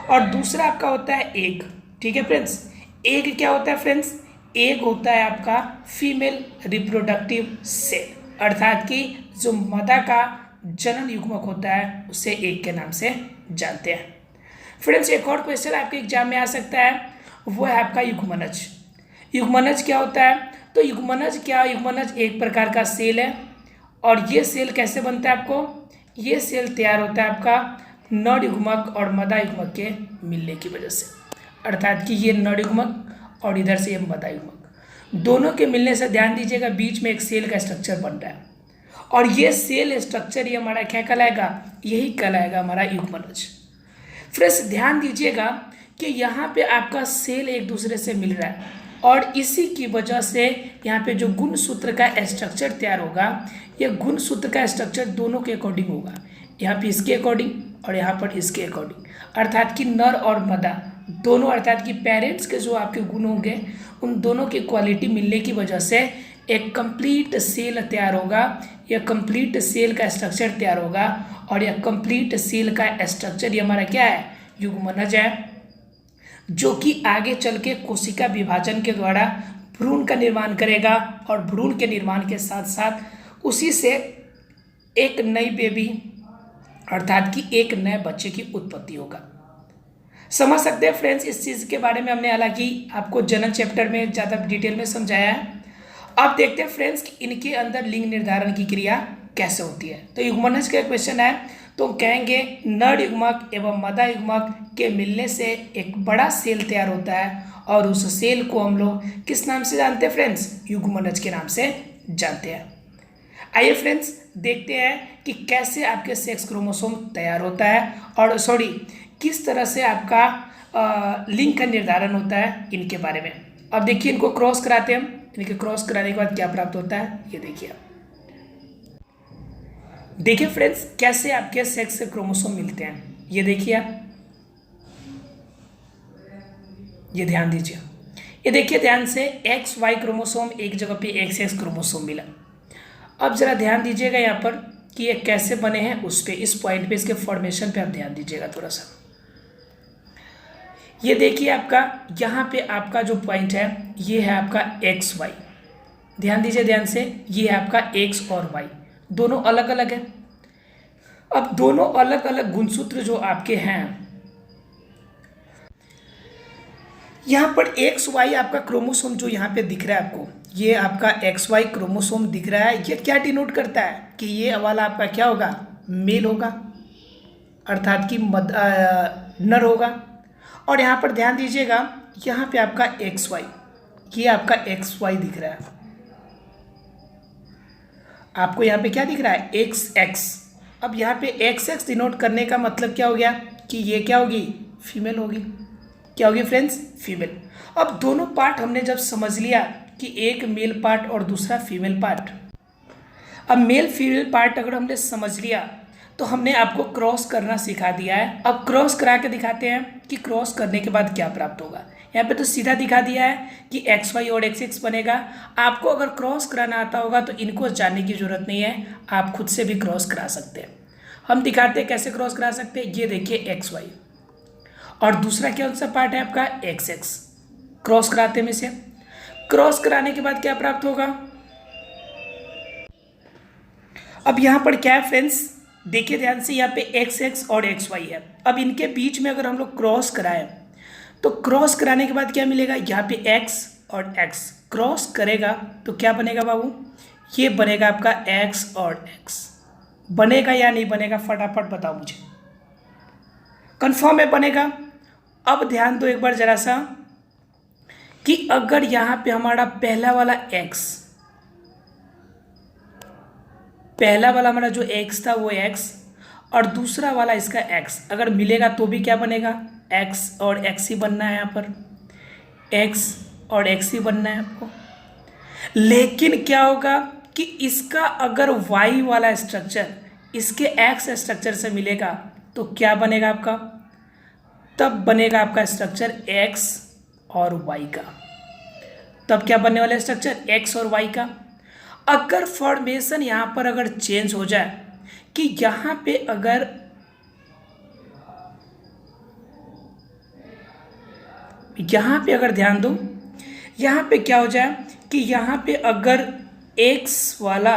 और दूसरा आपका होता है एग। ठीक है फ्रेंड्स, एग क्या होता है फ्रेंड्स, एग होता है आपका फीमेल रिप्रोडक्टिव सेल, अर्थात कि जो मादा का जनन युग्मक होता है उसे एग के नाम से जानते हैं। फ्रेंड्स एक और क्वेश्चन आपके एग्जाम में आ सकता है, वो है आपका युग्मनज। युग्मनज क्या होता है, तो युग्मनज क्या, युग्मनज एक प्रकार का सेल है, और ये सेल कैसे बनता है आपको, ये सेल तैयार होता है आपका नर युग्मक और मादा युग्मक के मिलने की वजह से, अर्थात कि ये नर युग्मक और इधर से ये मादा युग्मक, दोनों के मिलने से ध्यान दीजिएगा बीच में एक सेल का स्ट्रक्चर बन रहा है, और ये सेल स्ट्रक्चर ये हमारा क्या कहलाएगा, यही कहलाएगा हमारा युग्मनज। फ्रेंड्स ध्यान दीजिएगा कि यहाँ पे आपका सेल एक दूसरे से मिल रहा है और इसी की वजह से यहाँ पे जो गुणसूत्र का स्ट्रक्चर तैयार होगा, ये गुणसूत्र का स्ट्रक्चर दोनों के अकॉर्डिंग होगा, यहाँ पे इसके अकॉर्डिंग और यहाँ पर इसके अकॉर्डिंग, अर्थात कि नर और मादा दोनों, अर्थात कि पेरेंट्स के जो आपके गुण होंगे उन दोनों की क्वालिटी मिलने की वजह से एक कंप्लीट सेल तैयार होगा। यह कंप्लीट सेल का स्ट्रक्चर तैयार होगा और यह कंप्लीट सेल का स्ट्रक्चर ये हमारा क्या है, युग्मनज है, जो कि आगे चल के कोशिका विभाजन के द्वारा भ्रूण का निर्माण करेगा और भ्रूण के निर्माण के साथ साथ उसी से एक नई बेबी, अर्थात कि एक नए बच्चे की उत्पत्ति होगा। समझ सकते हैं फ्रेंड्स, इस चीज़ के बारे में हमने हालांकि आपको जनन चैप्टर में ज़्यादा डिटेल में समझाया है। अब देखते हैं फ्रेंड्स कि इनके अंदर लिंग निर्धारण की क्रिया कैसे होती है। तो युग्मनज का क्वेश्चन है, तो कहेंगे नर युग्मक एवं मादा युग्मक के मिलने से एक बड़ा सेल तैयार होता है और उस सेल को हम लोग किस नाम से जानते हैं फ्रेंड्स, युग्मनज के नाम से जानते हैं। आइए फ्रेंड्स देखते हैं कि कैसे आपके सेक्स क्रोमोसोम तैयार होता है और किस तरह से आपका लिंग का निर्धारण होता है इनके बारे में। अब देखिए इनको क्रॉस कराते हैं हम, इनके क्रॉस कराने के बाद क्या प्राप्त होता है ये देखिए। देखिए फ्रेंड्स कैसे आपके सेक्स क्रोमोसोम मिलते हैं, ये देखिए आप, ये ध्यान दीजिए, ये देखिए ध्यान से एक्स वाई क्रोमोसोम एक जगह पे एक्स एक्स क्रोमोसोम मिला। अब जरा ध्यान दीजिएगा यहाँ पर कि ये कैसे बने हैं, उस पे इस पॉइंट पे इसके फॉर्मेशन पे आप ध्यान दीजिएगा थोड़ा सा। ये देखिए आपका यहाँ पे आपका जो पॉइंट है ये है आपका एक्स वाई, ध्यान दीजिए ध्यान से, ये है आपका एक्स और वाई दोनों अलग अलग है। अब दोनों अलग अलग गुणसूत्र जो आपके हैं, यहाँ पर एक्स वाई आपका क्रोमोसोम जो यहाँ पे दिख रहा है आपको, ये आपका एक्स वाई क्रोमोसोम दिख रहा है, ये क्या डिनोट करता है कि ये वाला आपका क्या होगा, मेल होगा, अर्थात कि नर होगा। और यहाँ पर ध्यान दीजिएगा यहाँ पे आपका एक्स वाई, ये आपका एक्स वाई दिख रहा है, आपको यहाँ पे क्या दिख रहा है, एक्स एक्स। अब यहाँ पे एक्स एक्स डिनोट करने का मतलब क्या हो गया कि ये क्या होगी, फीमेल होगी। क्या होगी फ्रेंड्स, फीमेल। अब दोनों पार्ट हमने जब समझ लिया कि एक मेल पार्ट और दूसरा फीमेल पार्ट, अब मेल फीमेल पार्ट अगर हमने समझ लिया तो हमने आपको क्रॉस करना सिखा दिया है। अब क्रॉस करा के दिखाते हैं कि क्रॉस करने के बाद क्या प्राप्त होगा। यहाँ पे तो सीधा दिखा दिया है कि एक्स वाई और एक्स एक्स बनेगा। आपको अगर क्रॉस कराना आता होगा तो इनको जानने की जरूरत नहीं है, आप खुद से भी क्रॉस करा सकते हैं। हम दिखाते हैं कैसे क्रॉस करा सकते हैं। ये देखिए एक्स वाई और दूसरा क्या सा पार्ट है आपका एक्स एक्स, क्रॉस कराते में से। क्रॉस कराने के बाद क्या प्राप्त होगा, अब यहाँ पर क्या है फ्रेंड्स, देखिए ध्यान से, यहाँ पे एक्स एक्स और एक्स वाई है। अब इनके बीच में अगर हम लोग क्रॉस कराएं तो क्रॉस कराने के बाद क्या मिलेगा, यहाँ पे एक्स और एक्स क्रॉस करेगा तो क्या बनेगा बाबू, ये बनेगा आपका एक्स और एक्स। बनेगा या नहीं बनेगा, फटाफट बताओ मुझे, कंफर्म है बनेगा। अब ध्यान दो एक बार जरा सा कि अगर यहाँ पे हमारा पहला वाला एक्स, पहला वाला हमारा जो एक्स था वो एक्स और दूसरा वाला इसका एक्स अगर मिलेगा तो भी क्या बनेगा, एक्स और एक्स ही बनना है, यहाँ पर एक्स और एक्स ही बनना है आपको। लेकिन क्या होगा कि इसका अगर वाई वाला स्ट्रक्चर इसके एक्स स्ट्रक्चर से मिलेगा तो क्या बनेगा आपका, तब बनेगा आपका स्ट्रक्चर एक्स और वाई का। तब क्या बनने वाला स्ट्रक्चर, एक्स और वाई का। अगर फॉर्मेशन यहाँ पर अगर चेंज हो जाए कि यहाँ पे अगर ध्यान दो, यहाँ पे क्या हो जाए कि यहाँ पे अगर एक्स वाला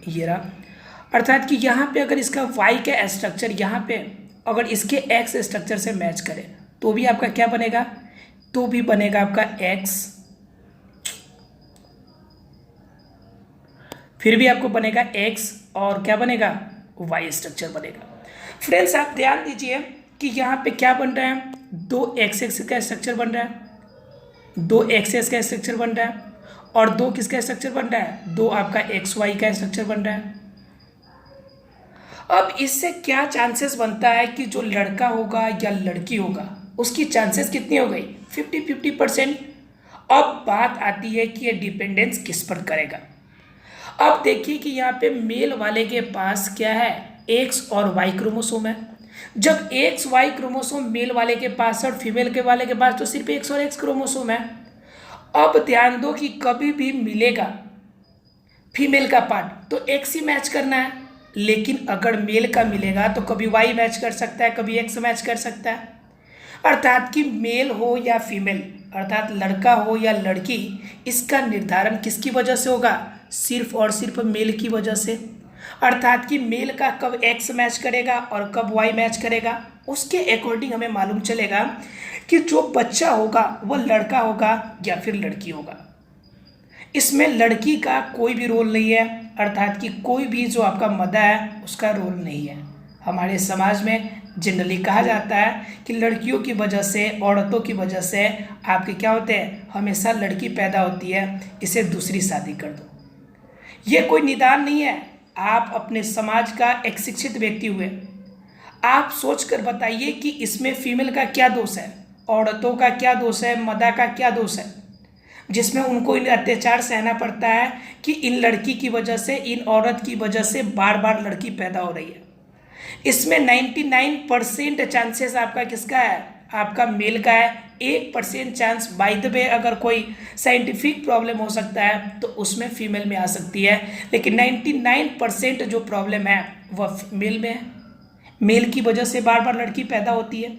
ये रहा, अर्थात कि यहाँ पे अगर इसका वाई का स्ट्रक्चर यहाँ पे अगर इसके एक्स स्ट्रक्चर से मैच करे तो भी आपका क्या बनेगा, तो भी बनेगा आपका एक्स, फिर भी आपको बनेगा एक्स और क्या बनेगा, वाई स्ट्रक्चर बनेगा। फ्रेंड्स आप ध्यान दीजिए कि यहाँ पे क्या बन रहा है, दो एक्स एक्स का स्ट्रक्चर बन रहा है, दो एक्स एक्स का स्ट्रक्चर बन रहा है और दो किसका स्ट्रक्चर बन रहा है, दो आपका एक्स वाई का स्ट्रक्चर बन रहा है। अब इससे क्या चांसेस बनता है कि जो लड़का होगा या लड़की होगा उसकी चांसेस कितनी हो गई, 50-50%। अब बात आती है कि ये डिपेंडेंस किस पर करेगा। अब देखिए कि यहाँ पे मेल वाले के पास क्या है, एक्स और वाई क्रोमोसोम है। जब एक्स वाई क्रोमोसोम मेल वाले के पास है और फीमेल के वाले के पास तो सिर्फ एक्स और एक्स क्रोमोसोम है। अब ध्यान दो कि कभी भी मिलेगा फीमेल का पार्ट तो एक्स ही मैच करना है, लेकिन अगर मेल का मिलेगा तो कभी वाई मैच कर सकता है, कभी एक्स मैच कर सकता है। अर्थात कि मेल हो या फीमेल, अर्थात लड़का हो या लड़की, इसका निर्धारण किसकी वजह से होगा, सिर्फ और सिर्फ मेल की वजह से। अर्थात कि मेल का कब एक्स मैच करेगा और कब वाई मैच करेगा, उसके अकॉर्डिंग हमें मालूम चलेगा कि जो बच्चा होगा वह लड़का होगा या फिर लड़की होगा। इसमें लड़की का कोई भी रोल नहीं है, अर्थात कि कोई भी जो आपका मदा है उसका रोल नहीं है। हमारे समाज में जनरली कहा जाता है कि लड़कियों की वजह से, औरतों की वजह से आपके क्या होते हैं, हमेशा लड़की पैदा होती है, इसे दूसरी शादी कर दो। ये कोई निदान नहीं है। आप अपने समाज का एक शिक्षित व्यक्ति हुए, आप सोच कर बताइए कि इसमें फीमेल का क्या दोष है, औरतों का क्या दोष है, मदा का क्या दोष है, जिसमें उनको इन अत्याचार सहना पड़ता है कि इन लड़की की वजह से, इन औरत की वजह से बार बार लड़की पैदा हो रही है। इसमें 99% चांसेस आपका किसका है, आपका मेल का है। 1% चांस बाय द वे अगर कोई साइंटिफिक प्रॉब्लम हो सकता है तो उसमें फीमेल में आ सकती है, लेकिन 99% जो प्रॉब्लम है वह मेल में है। मेल की वजह से बार बार लड़की पैदा होती है।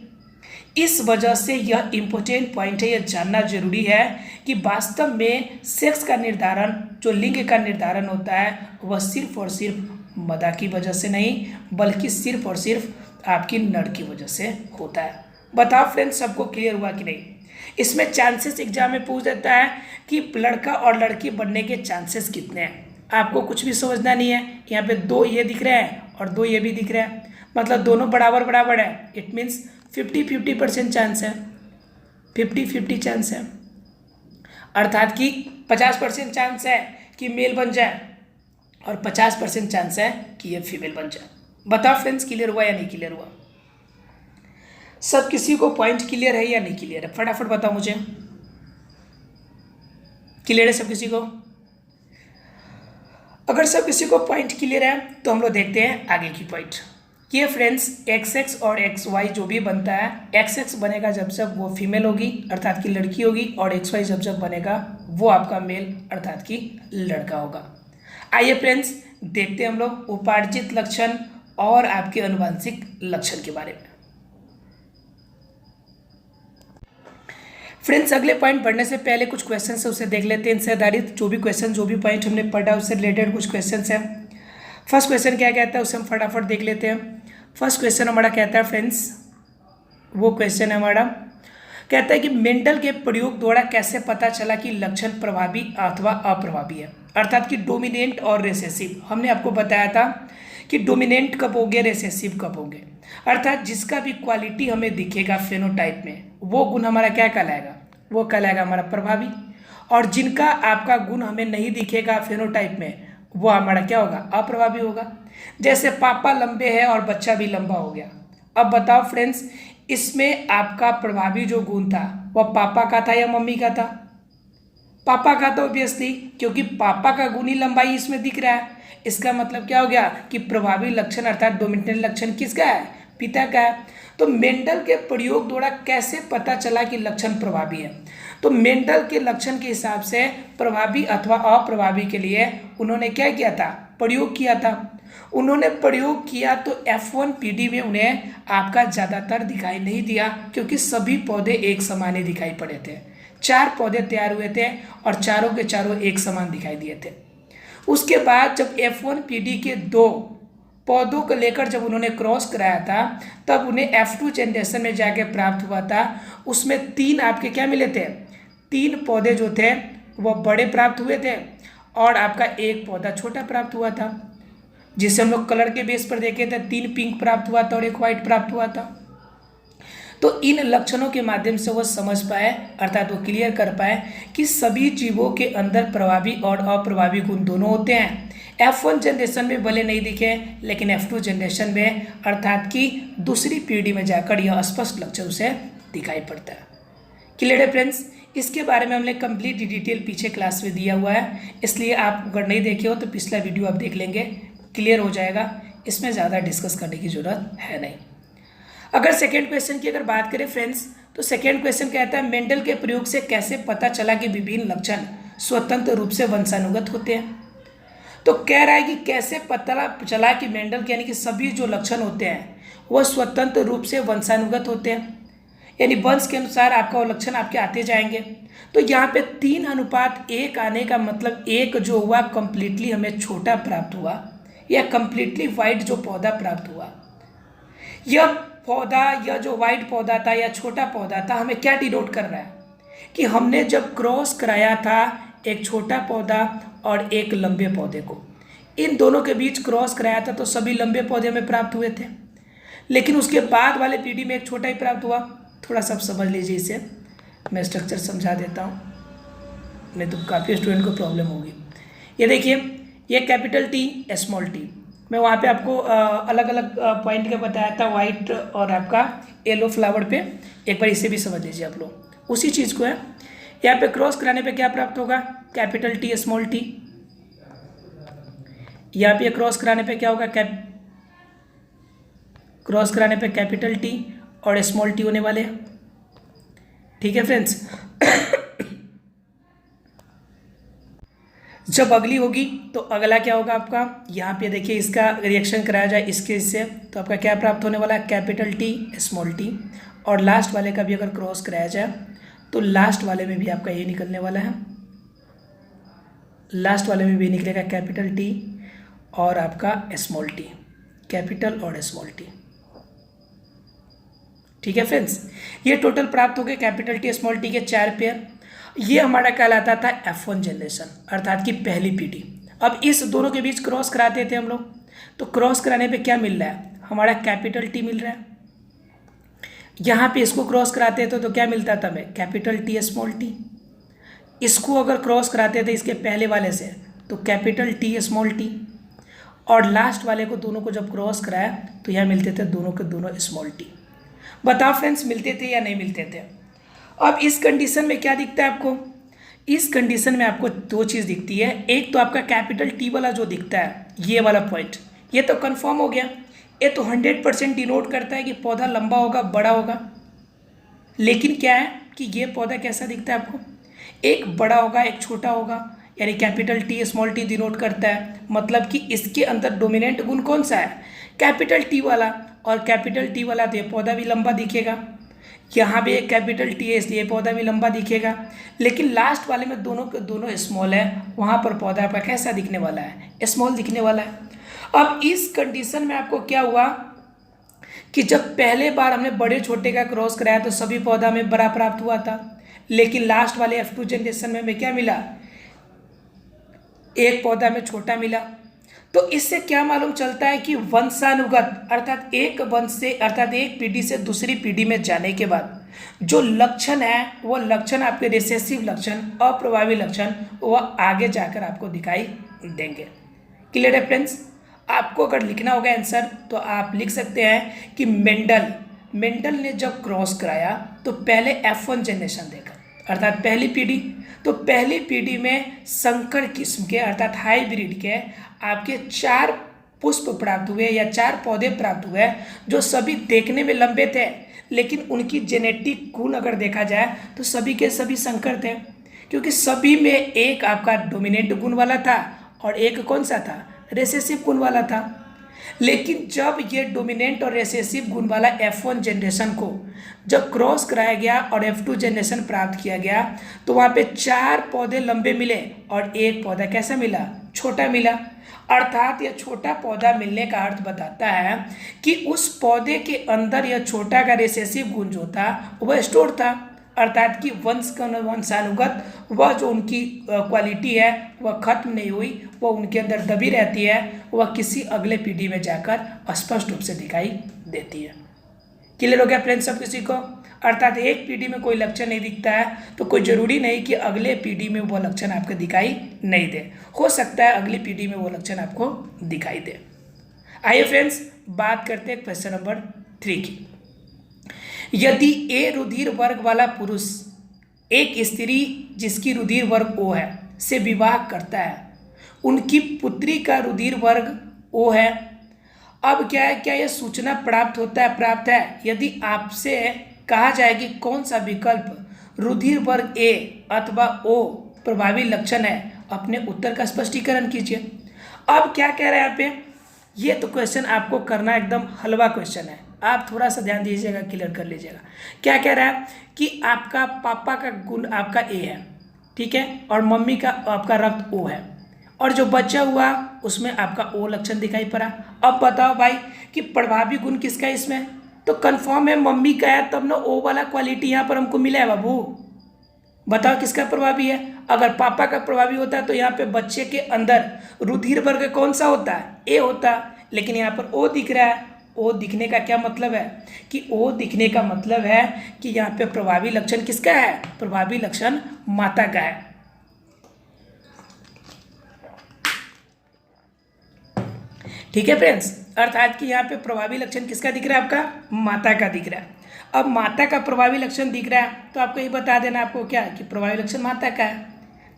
इस वजह से यह इम्पोर्टेंट पॉइंट है, यह जानना जरूरी है कि वास्तव में सेक्स का निर्धारण, जो लिंग का निर्धारण होता है, वह सिर्फ और सिर्फ मदा की वजह से नहीं बल्कि सिर्फ और सिर्फ आपकी नर की वजह से होता है। बताओ फ्रेंड्स, सबको क्लियर हुआ कि नहीं। इसमें चांसेस एग्जाम में पूछ देता है कि लड़का और लड़की बनने के चांसेस कितने हैं। आपको कुछ भी समझना नहीं है। यहाँ पे 2 ये दिख रहे हैं और 2 ये भी दिख रहे हैं, मतलब दोनों बराबर बराबर है। इट मीन्स 50-50% चांस है, 50-50 चांस है। अर्थात कि 50% चांस है कि मेल बन जाए और 50% चांस है कि ये फीमेल बन जाए। बताओ फ्रेंड्स, क्लियर हुआ या नहीं क्लियर हुआ। सब किसी को पॉइंट क्लियर है या नहीं क्लियर है, फटाफट बताओ मुझे। क्लियर है सब किसी को? अगर सब किसी को पॉइंट क्लियर है तो हम लोग देखते हैं आगे की पॉइंट। ये फ्रेंड्स XX और XY जो भी बनता है, XX बनेगा जब जब वो फीमेल होगी अर्थात कि लड़की होगी, और XY जब जब बनेगा वो आपका मेल अर्थात कि लड़का होगा। आइए फ्रेंड्स देखते हैं हम लोग उपार्जित लक्षण और आपके अनुवांशिक लक्षण के बारे में। फ्रेंड्स अगले पॉइंट पढ़ने से पहले कुछ क्वेश्चन है उसे देख लेते हैं। इनसे आधारित जो भी क्वेश्चन, जो भी पॉइंट हमने पढ़ा उससे रिलेटेड कुछ क्वेश्चन है। फर्स्ट क्वेश्चन क्या कहता है उसे हम फटाफट देख लेते हैं। फर्स्ट क्वेश्चन हमारा कहता है फ्रेंड्स, वो क्वेश्चन है हमारा, कहता है कि मेंडल के प्रयोग द्वारा कैसे पता चला कि लक्षण प्रभावी अथवा अप्रभावी है। अर्थात कि डोमिनेंट और रिसेसिव। हमने आपको बताया था कि डोमिनेंट कब होंगे, रिसेसिव कब होंगे। अर्थात जिसका भी क्वालिटी हमें दिखेगा फेनोटाइप में वो गुण हमारा क्या कहलाएगा, वो कहलाएगा हमारा प्रभावी। और जिनका आपका गुण हमें नहीं दिखेगा फेनोटाइप में वो हमारा क्या होगा, अप्रभावी होगा। जैसे पापा लंबे हैं और बच्चा भी लंबा हो गया। अब बताओ फ्रेंड्स, इसमें आपका प्रभावी जो गुण था वह पापा का था या मम्मी का था? पापा का तो ऑब्वियसली, क्योंकि पापा का गुण ही लंबाई इसमें दिख रहा है। इसका मतलब क्या हो गया कि प्रभावी लक्षण अर्थात डोमिनेंट लक्षण किसका है, पिता का है। तो मेंडल के प्रयोग द्वारा कैसे पता चला कि लक्षण प्रभावी है? तो मेंडल के लक्षण के हिसाब से प्रभावी अथवा अप्रभावी के लिए उन्होंने क्या किया था, प्रयोग किया था। उन्होंने प्रयोग किया तो F1PD में उन्हें आपका ज़्यादातर दिखाई नहीं दिया, क्योंकि सभी पौधे एक समान ही दिखाई पड़े थे। 4 पौधे तैयार हुए थे और चारों के चारों एक समान दिखाई दिए थे। उसके बाद जब F1PD के 2 पौधों को लेकर जब उन्होंने क्रॉस कराया था तब उन्हें F2 जनरेशन में जाके प्राप्त हुआ था। उसमें 3 आपके क्या मिले थे, 3 पौधे जो थे वह बड़े प्राप्त हुए थे और आपका 1 पौधा छोटा प्राप्त हुआ था, जिसे हम लोग कलर के बेस पर देखे थे। 3 पिंक प्राप्त हुआ था और 1 व्हाइट प्राप्त हुआ था। तो इन लक्षणों के माध्यम से वो समझ पाए अर्थात वो क्लियर कर पाए कि सभी जीवों के अंदर प्रभावी और अप्रभावी गुण दोनों होते हैं। F1 जनरेशन में भले नहीं दिखे लेकिन F2 जनरेशन में अर्थात कि दूसरी पीढ़ी में जाकर यह स्पष्ट लक्षण उसे दिखाई पड़ता है। क्लियर है फ्रेंड्स? इसके बारे में हमने कंप्लीट डिटेल पीछे क्लास में दिया हुआ है, इसलिए आप अगर नहीं देखे हो तो पिछला वीडियो आप देख लेंगे, क्लियर हो जाएगा। इसमें ज़्यादा डिस्कस करने की ज़रूरत है नहीं। अगर सेकेंड क्वेश्चन की अगर बात करें फ्रेंड्स, तो सेकेंड क्वेश्चन कहता है मेंडल के प्रयोग से कैसे पता चला कि विभिन्न लक्षण स्वतंत्र रूप से वंशानुगत होते हैं। तो कह रहा है कि कैसे पता चला कि मेंडल के यानी कि सभी जो लक्षण होते हैं वह स्वतंत्र रूप से वंशानुगत होते हैं, यानी वंश के अनुसार आपका वो लक्षण आपके आते जाएंगे। तो यहाँ पे 3:1 आने का मतलब एक जो हुआ कंप्लीटली हमें छोटा प्राप्त हुआ या कंप्लीटली वाइट जो पौधा प्राप्त हुआ। यह पौधा, यह जो वाइट पौधा था या छोटा पौधा था, हमें क्या डिनोट कर रहा है कि हमने जब क्रॉस कराया था एक छोटा पौधा और एक लंबे पौधे को, इन दोनों के बीच क्रॉस कराया था तो सभी लंबे पौधे हमें प्राप्त हुए थे, लेकिन उसके बाद वाले पीढ़ी में एक छोटा ही प्राप्त हुआ। थोड़ा सा समझ लीजिए इसे, मैं स्ट्रक्चर समझा देता हूँ, नहीं तो काफ़ी स्टूडेंट को प्रॉब्लम होगी। ये देखिए, ये कैपिटल टी स्मॉल टी, मैं वहाँ पे आपको अलग अलग पॉइंट का बताया था, वाइट और आपका येलो फ्लावर पे। एक बार इसे भी समझ लीजिए आप लोग, उसी चीज़ को है। यहाँ पे क्रॉस कराने पे क्या प्राप्त होगा, कैपिटल टी स्मॉल टी। यहाँ पे क्रॉस कराने पे क्या होगा, क्रॉस कराने पे कैपिटल टी और स्मॉल टी होने वाले हैं। ठीक है फ्रेंड्स। जब अगली होगी तो अगला क्या होगा आपका, यहाँ पे देखिए इसका रिएक्शन कराया जाए इसके इससे तो आपका क्या प्राप्त होने वाला है, कैपिटल टी स्मॉल टी। और लास्ट वाले का भी अगर क्रॉस कराया जाए तो लास्ट वाले में भी आपका ये निकलने वाला है, लास्ट वाले में भी निकलेगा कैपिटल टी और आपका स्मॉल टी, कैपिटल और स्मॉल टी। ठीक है फ्रेंड्स, ये टोटल प्राप्त हो गए कैपिटल टी स्मॉल टी के 4 पेयर। ये हमारा कहलाता था F1 जनरेशन अर्थात की पहली पीढ़ी। अब इस दोनों के बीच क्रॉस कराते थे हम लोग, तो क्रॉस कराने पे क्या मिल रहा है, हमारा कैपिटल टी मिल रहा है। यहाँ पे इसको क्रॉस कराते थे तो क्या मिलता था हमें, कैपिटल टी स्मॉल टी। इसको अगर क्रॉस कराते थे इसके पहले वाले से तो कैपिटल टी स्मॉल टी, और लास्ट वाले को दोनों को जब क्रॉस कराया तो यहाँ मिलते थे दोनों के दोनों स्मॉल टी। बताओ फ्रेंड्स, मिलते थे या नहीं मिलते थे। अब इस कंडीशन में क्या दिखता है आपको, इस कंडीशन में आपको दो चीज़ दिखती है। एक तो आपका कैपिटल टी वाला जो दिखता है, ये वाला पॉइंट, ये तो कंफर्म हो गया, ये तो 100% डिनोट करता है कि पौधा लंबा होगा, बड़ा होगा। लेकिन क्या है कि ये पौधा कैसा दिखता है आपको, एक बड़ा होगा एक छोटा होगा, यानी capital T small T denote करता है। मतलब कि इसके अंदर डोमिनेंट गुण कौन सा है, कैपिटल टी वाला, और कैपिटल टी वाला तो ये पौधा भी लंबा दिखेगा। यहाँ भी एक कैपिटल टी है इसलिए पौधा भी लंबा दिखेगा। लेकिन लास्ट वाले में दोनों के दोनों स्मॉल है, वहाँ पर पौधा आपका कैसा दिखने वाला है, स्मॉल दिखने वाला है। अब इस कंडीशन में आपको क्या हुआ कि जब पहले बार हमने बड़े छोटे का क्रॉस कराया तो सभी पौधा में बड़ा प्राप्त हुआ था, लेकिन लास्ट वाले F2 जनरेशन में हमें क्या मिला, एक पौधा में छोटा मिला। तो इससे क्या मालूम चलता है कि वंशानुगत अर्थात एक वंश से अर्थात एक पीढ़ी से दूसरी पीढ़ी में जाने के बाद जो लक्षण है वो लक्षण आपके रिसेसिव लक्षण, अप्रभावी लक्षण, वह आगे जाकर आपको दिखाई देंगे। क्लियर है फ्रेंड्स। आपको अगर लिखना होगा आंसर तो आप लिख सकते हैं कि मेंडल ने जब क्रॉस कराया तो पहले F1 जनरेशन देखा अर्थात पहली पीढ़ी, तो पहली पीढ़ी में संकर किस्म के अर्थात हाइब्रिड के आपके 4 पुष्प प्राप्त हुए या 4 पौधे प्राप्त हुए जो सभी देखने में लंबे थे, लेकिन उनकी जेनेटिक गुण अगर देखा जाए तो सभी के सभी संकर थे, क्योंकि सभी में एक आपका डोमिनेंट गुण वाला था और एक कौन सा था, रेसेसिव गुण वाला था। लेकिन जब ये डोमिनेंट और रेसेसिव गुण वाला F1 जनरेशन को जब क्रॉस कराया गया और F2 जनरेशन प्राप्त किया गया तो वहाँ पे 4 पौधे लंबे मिले और एक पौधा कैसा मिला, छोटा मिला। अर्थात यह छोटा पौधा मिलने का अर्थ बताता है कि उस पौधे के अंदर यह छोटा का रेसेसिव गुण जो था वह स्टोर था, अर्थात कि वंशानुगत वह जो उनकी क्वालिटी है वह खत्म नहीं हुई, वह उनके अंदर दबी रहती है, वह किसी अगले पीढ़ी में जाकर स्पष्ट रूप से दिखाई देती है। क्लियर हो गया फ्रेंड्स सब किसी को? अर्थात एक पीढ़ी में कोई लक्षण नहीं दिखता है तो कोई जरूरी नहीं कि अगले पीढ़ी में वो लक्षण आपको दिखाई नहीं दे, हो सकता है अगली पीढ़ी में वो लक्षण आपको दिखाई दे। आइए फ्रेंड्स बात करते हैं क्वेश्चन नंबर 3 की। यदि ए रुधिर वर्ग वाला पुरुष एक स्त्री जिसकी रुधिर वर्ग ओ है से विवाह करता है, उनकी पुत्री का रुधिर वर्ग ओ है, अब क्या है, क्या यह सूचना प्राप्त होता है? प्राप्त है। यदि आपसे कहा जाए कि कौन सा विकल्प रुधिर वर्ग ए अथवा ओ प्रभावी लक्षण है, अपने उत्तर का स्पष्टीकरण कीजिए। अब क्या कह रहे हैं यहाँ पे, ये तो क्वेश्चन आपको करना एकदम हलवा क्वेश्चन है, आप थोड़ा सा ध्यान दीजिएगा, क्लियर कर लीजिएगा। क्या कह रहा है कि आपका पापा का गुण आपका ए है, ठीक है, और मम्मी का आपका रक्त ओ है, और जो बच्चा हुआ उसमें आपका ओ लक्षण दिखाई पड़ा। अब बताओ भाई कि प्रभावी गुण किसका है इसमें? तो कंफर्म है मम्मी का है, तब ना ओ वाला क्वालिटी यहाँ पर हमको मिला है बाबू। बताओ किसका प्रभावी है? अगर पापा का प्रभावी होता है तो यहाँ पे बच्चे के अंदर रुधिर वर्ग कौन सा होता है? ए होता, लेकिन यहाँ पर ओ दिख रहा है। ओ दिखने का क्या मतलब है कि ओ दिखने का मतलब है कि यहाँ पे प्रभावी लक्षण किसका है? प्रभावी लक्षण माता का है। ठीक है फ्रेंड्स, अर्थात कि यहाँ पे प्रभावी लक्षण किसका दिख रहा है? आपका माता का दिख रहा है। अब माता का प्रभावी लक्षण दिख रहा है तो आपको ये बता देना आपको क्या कि प्रभावी लक्षण माता का है।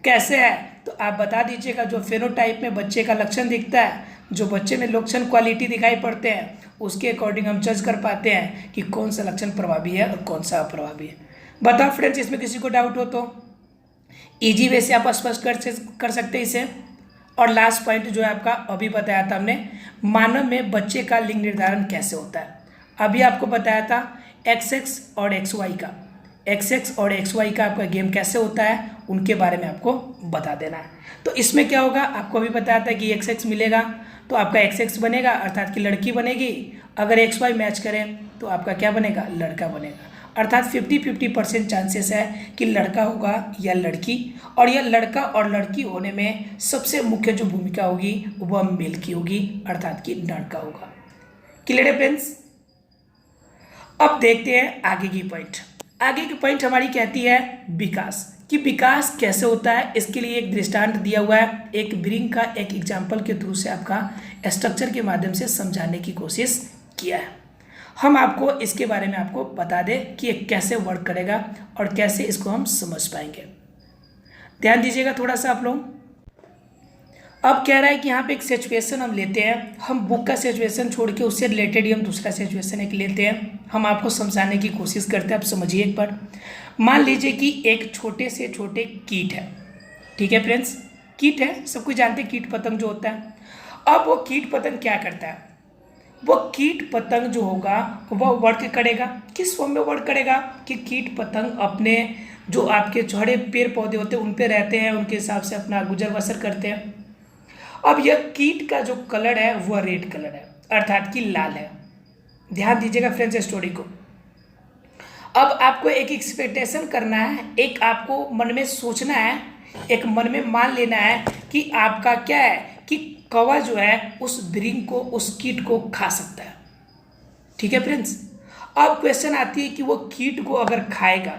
कैसे है तो आप बता दीजिएगा, जो फेनोटाइप में बच्चे का लक्षण दिखता है, जो बच्चे में लक्षण क्वालिटी दिखाई पड़ते हैं, उसके अकॉर्डिंग हम जज कर पाते हैं कि कौन सा लक्षण प्रभावी है और कौन सा अप्रभावी है। बताओ फ्रेंड्स, इसमें किसी को डाउट हो तो ईजी वे से आप स्पष्ट कर सकते हैं इसे। और लास्ट पॉइंट जो है आपका अभी बताया था हमने, मानव में बच्चे का लिंग निर्धारण कैसे होता है। अभी आपको बताया था XX और XY का, XX और XY का आपका गेम कैसे होता है उनके बारे में आपको बता देना है। तो इसमें क्या होगा, आपको अभी बताया था कि XX मिलेगा तो आपका XX बनेगा, अर्थात कि लड़की बनेगी। अगर XY मैच करें तो आपका क्या बनेगा? लड़का बनेगा। अर्थात 50-50% चांसेस है कि लड़का होगा या लड़की, और यह लड़का और लड़की होने में सबसे मुख्य जो भूमिका होगी वह मेल की होगी, अर्थात कि लड़का होगा। क्लियर है फ्रेंड्स? अब देखते हैं आगे की पॉइंट। आगे की पॉइंट हमारी कहती है विकास, कि विकास कैसे होता है। इसके लिए एक दृष्टांत दिया हुआ है, एक ब्रिंग का एक एग्जाम्पल के थ्रू से आपका स्ट्रक्चर के माध्यम से समझाने की कोशिश किया है। हम आपको इसके बारे में आपको बता दें कि ये कैसे वर्क करेगा और कैसे इसको हम समझ पाएंगे। ध्यान दीजिएगा थोड़ा सा आप लोग। अब कह रहा है कि यहाँ पे एक सिचुएशन हम लेते हैं, हम बुक का सिचुएशन छोड़ के उससे रिलेटेड ही हम दूसरा सिचुएशन एक लेते हैं, हम आपको समझाने की कोशिश करते हैं। आप समझिए एक बार। मान लीजिए कि एक छोटे से छोटे कीट है, ठीक है फ्रेंड्स, कीट है, सब कुछ जानते हैं कीट पतंग जो होता है। अब वो कीट पतंग क्या करता है, वो कीट पतंग जो होगा वह वर्क करेगा, किस फॉर्म में वर्क करेगा कि कीट पतंग अपने जो आपके छोटे पेड़ पौधे होते हैं उन पे रहते हैं, उनके हिसाब से अपना गुजर बसर करते हैं। अब यह कीट का जो कलर है वह रेड कलर है, अर्थात कि लाल है। ध्यान दीजिएगा फ्रेंड्स स्टोरी को। अब आपको एक एक्सपेक्टेशन करना है, एक आपको मन में सोचना है, एक मन में मान लेना है कि आपका क्या है कि कौवा जो है उस ब्रिंग को, उस कीट को खा सकता है। ठीक है फ्रेंड्स। अब क्वेश्चन आती है कि वो कीट को अगर खाएगा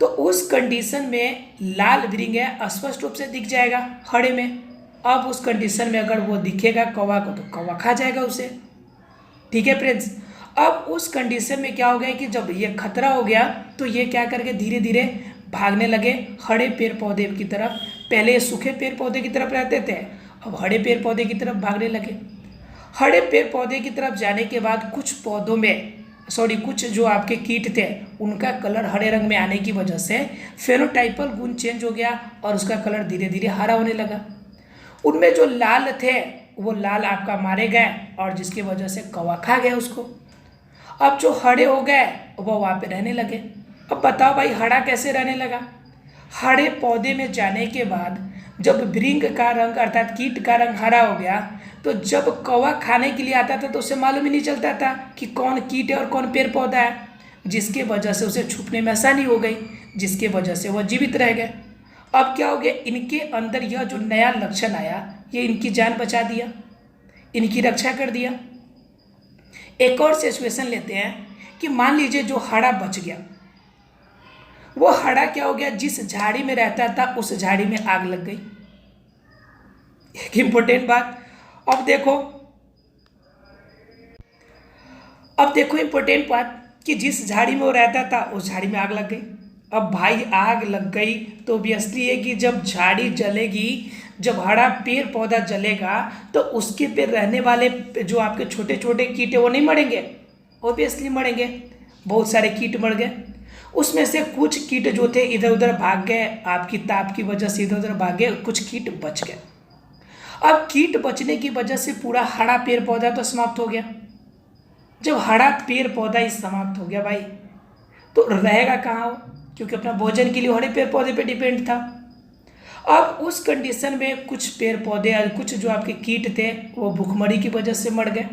तो उस कंडीशन में लाल ब्रिंग है स्पष्ट रूप से दिख जाएगा हरे में। अब उस कंडीशन में अगर वो दिखेगा कौवा को तो कौवा खा जाएगा उसे। ठीक है फ्रेंड्स। अब उस कंडीशन में क्या हो गया कि जब ये खतरा हो गया तो ये क्या करके धीरे धीरे भागने लगे हरे पेड़ पौधे की तरफ। पहले ये सूखे पेड़ पौधे की तरफ रहते थे, अब हरे पेड़ पौधे की तरफ भागने लगे। हरे पेड़ पौधे की तरफ जाने के बाद कुछ पौधों में कुछ जो आपके कीट थे उनका कलर हरे रंग में आने की वजह से फेनोटाइपल गुण चेंज हो गया और उसका कलर धीरे धीरे हरा होने लगा। उनमें जो लाल थे वो लाल आपका मारे गए और जिसकी वजह से कौवा खा गया उसको। अब जो हरे हो गए वो वहाँ पे रहने लगे। अब बताओ भाई हरा कैसे रहने लगा? हरे पौधे में जाने के बाद जब ब्रिंग का रंग अर्थात कीट का रंग हरा हो गया तो जब कौवा खाने के लिए आता था तो उसे मालूम ही नहीं चलता था कि कौन कीट है और कौन पेड़ पौधा है, जिसके वजह से उसे छुपने में आसानी हो गई, जिसके वजह से वह जीवित रह गए। अब क्या हो गया, इनके अंदर यह जो नया लक्षण आया ये इनकी जान बचा दिया, इनकी रक्षा कर दिया। एक और सिचुएशन लेते हैं कि मान लीजिए जो हड़ा बच गया, वो हड़ा क्या हो गया, जिस झाड़ी में रहता था उस झाड़ी में आग लग गई। एक इंपॉर्टेंट बात, अब देखो इंपॉर्टेंट बात कि जिस झाड़ी में वो रहता था उस झाड़ी में आग लग गई। अब भाई आग लग गई तो ऑब्वियसली है कि जब झाड़ी जलेगी, जब हरा पेड़ पौधा जलेगा तो उसके पे रहने वाले जो आपके छोटे छोटे कीट है वो नहीं मरेंगे, ऑब्वियसली मरेंगे। बहुत सारे कीट मर गए, उसमें से कुछ कीट जो थे इधर उधर भाग गए, आपकी ताप की वजह से इधर उधर भाग गए, कुछ कीट बच गए। अब कीट बचने की वजह से पूरा हरा पेड़ पौधा तो समाप्त हो गया। जब हरा पेड़ पौधा ही समाप्त हो गया भाई, तो रहेगा कहाँ वो, क्योंकि अपना भोजन के लिए हरे पेड़ पौधे पे डिपेंड था। अब उस कंडीशन में कुछ पेड़ पौधे और कुछ जो आपके कीट थे वो भूखमरी की वजह से मर गए,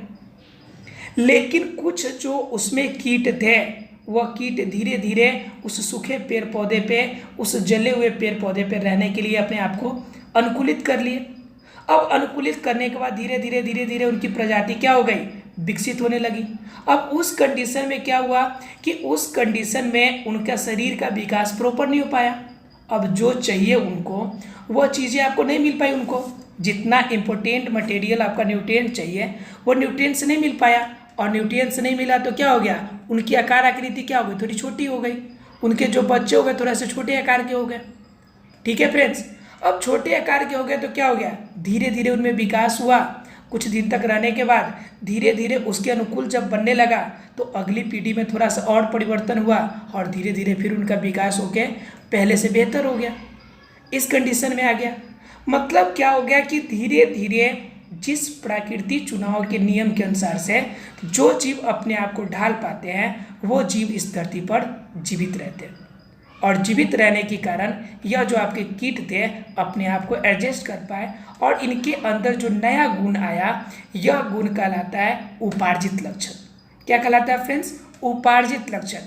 लेकिन कुछ जो उसमें कीट थे वह कीट धीरे धीरे उस सूखे पेड़ पौधे पे, उस जले हुए पेड़ पौधे पे रहने के लिए अपने आप को अनुकूलित कर लिए। अब अनुकूलित करने के बाद धीरे धीरे धीरे धीरे उनकी प्रजाति क्या हो गई, विकसित होने लगी। अब उस कंडीशन में क्या हुआ कि उस कंडीशन में उनका शरीर का विकास प्रॉपर नहीं हो पाया। अब जो चाहिए उनको वो चीज़ें आपको नहीं मिल पाई, उनको जितना इम्पोर्टेंट मटेरियल आपका न्यूट्रिएंट चाहिए वो न्यूट्रिएंट्स नहीं मिल पाया, और न्यूट्रिएंट्स नहीं मिला तो क्या हो गया, उनकी आकार आकृति क्या हो गई, थोड़ी छोटी हो गई। उनके जो बच्चे हो गए थोड़ा से छोटे आकार के हो गए। ठीक है फ्रेंड्स, अब छोटे आकार के हो गए तो क्या हो गया, धीरे धीरे उनमें विकास हुआ। कुछ दिन तक रहने के बाद धीरे धीरे उसके अनुकूल जब बनने लगा तो अगली पीढ़ी में थोड़ा सा और परिवर्तन हुआ, और धीरे धीरे फिर उनका विकास होके पहले से बेहतर हो गया, इस कंडीशन में आ गया। मतलब क्या हो गया कि धीरे धीरे जिस प्रकृति चुनाव के नियम के अनुसार से जो जीव अपने आप को ढाल पाते हैं वो जीव इस धरती पर जीवित रहते हैं, और जीवित रहने के कारण यह जो आपके कीट थे अपने आप को एडजस्ट कर पाए, और इनके अंदर जो नया गुण आया यह गुण कहलाता है उपार्जित लक्षण। क्या कहलाता है फ्रेंड्स, उपार्जित लक्षण।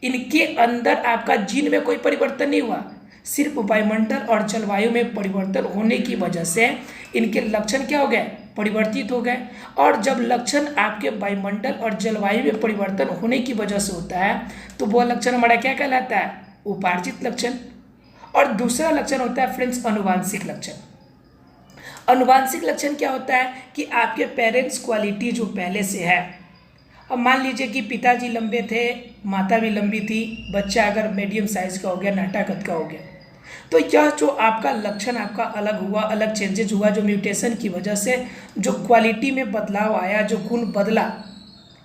इनके अंदर आपका जीन में कोई परिवर्तन नहीं हुआ, सिर्फ वायुमंडल और जलवायु में परिवर्तन होने की वजह से इनके लक्षण क्या हो गए, परिवर्तित हो गए। और जब लक्षण आपके वायुमंडल और जलवायु में परिवर्तन होने की वजह से होता है तो वह लक्षण हमारा क्या कहलाता है, उपार्जित लक्षण। और दूसरा लक्षण होता है फ्रेंड्स अनुवांशिक लक्षण। अनुवांशिक लक्षण क्या होता है कि आपके पेरेंट्स क्वालिटी जो पहले से है, अब मान लीजिए कि पिताजी लंबे थे, माता भी लंबी थी, बच्चा अगर मीडियम साइज का हो गया, नाटा कद का हो गया, तो यह जो आपका लक्षण आपका अलग हुआ, अलग चेंजेज हुआ, जो म्यूटेशन की वजह से जो क्वालिटी में बदलाव आया, जो गुण बदला,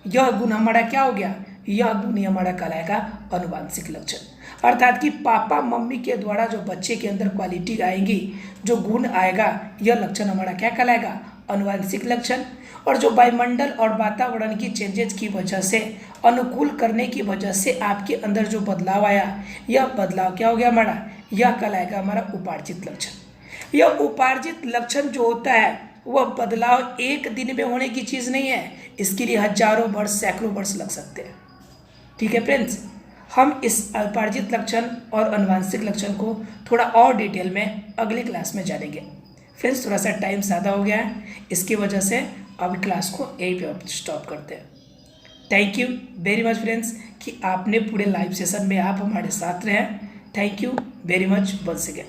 यह गुण हमारा क्या हो गया, यह गुण ही हमारा कहलाएगा अनुवांशिक लक्षण। अर्थात कि पापा मम्मी के द्वारा जो बच्चे के अंदर क्वालिटी आएंगी, जो गुण आएगा, यह लक्षण हमारा क्या कहलाएगा, अनुवांशिक लक्षण। और जो वायुमंडल और वातावरण की चेंजेस की वजह से, अनुकूल करने की वजह से आपके अंदर जो बदलाव आया, यह बदलाव क्या हो गया हमारा, यह कहलाएगा हमारा उपार्जित लक्षण। यह उपार्जित लक्षण जो होता है वह बदलाव एक दिन में होने की चीज़ नहीं है, इसके लिए हजारों वर्ष सैकड़ों वर्ष लग सकते हैं। ठीक है फ्रेंड्स, हम इस उपार्जित लक्षण और अनुवांशिक लक्षण को थोड़ा और डिटेल में अगली क्लास में जानेंगे। फ्रेंड्स थोड़ा सा टाइम ज़्यादा हो गया है, इसकी वजह से अब क्लास को यहीं पे स्टॉप करते हैं। Thank you very much friends कि आपने पूरे लाइव सेशन में आप हमारे साथ रहे। Thank you very much once again.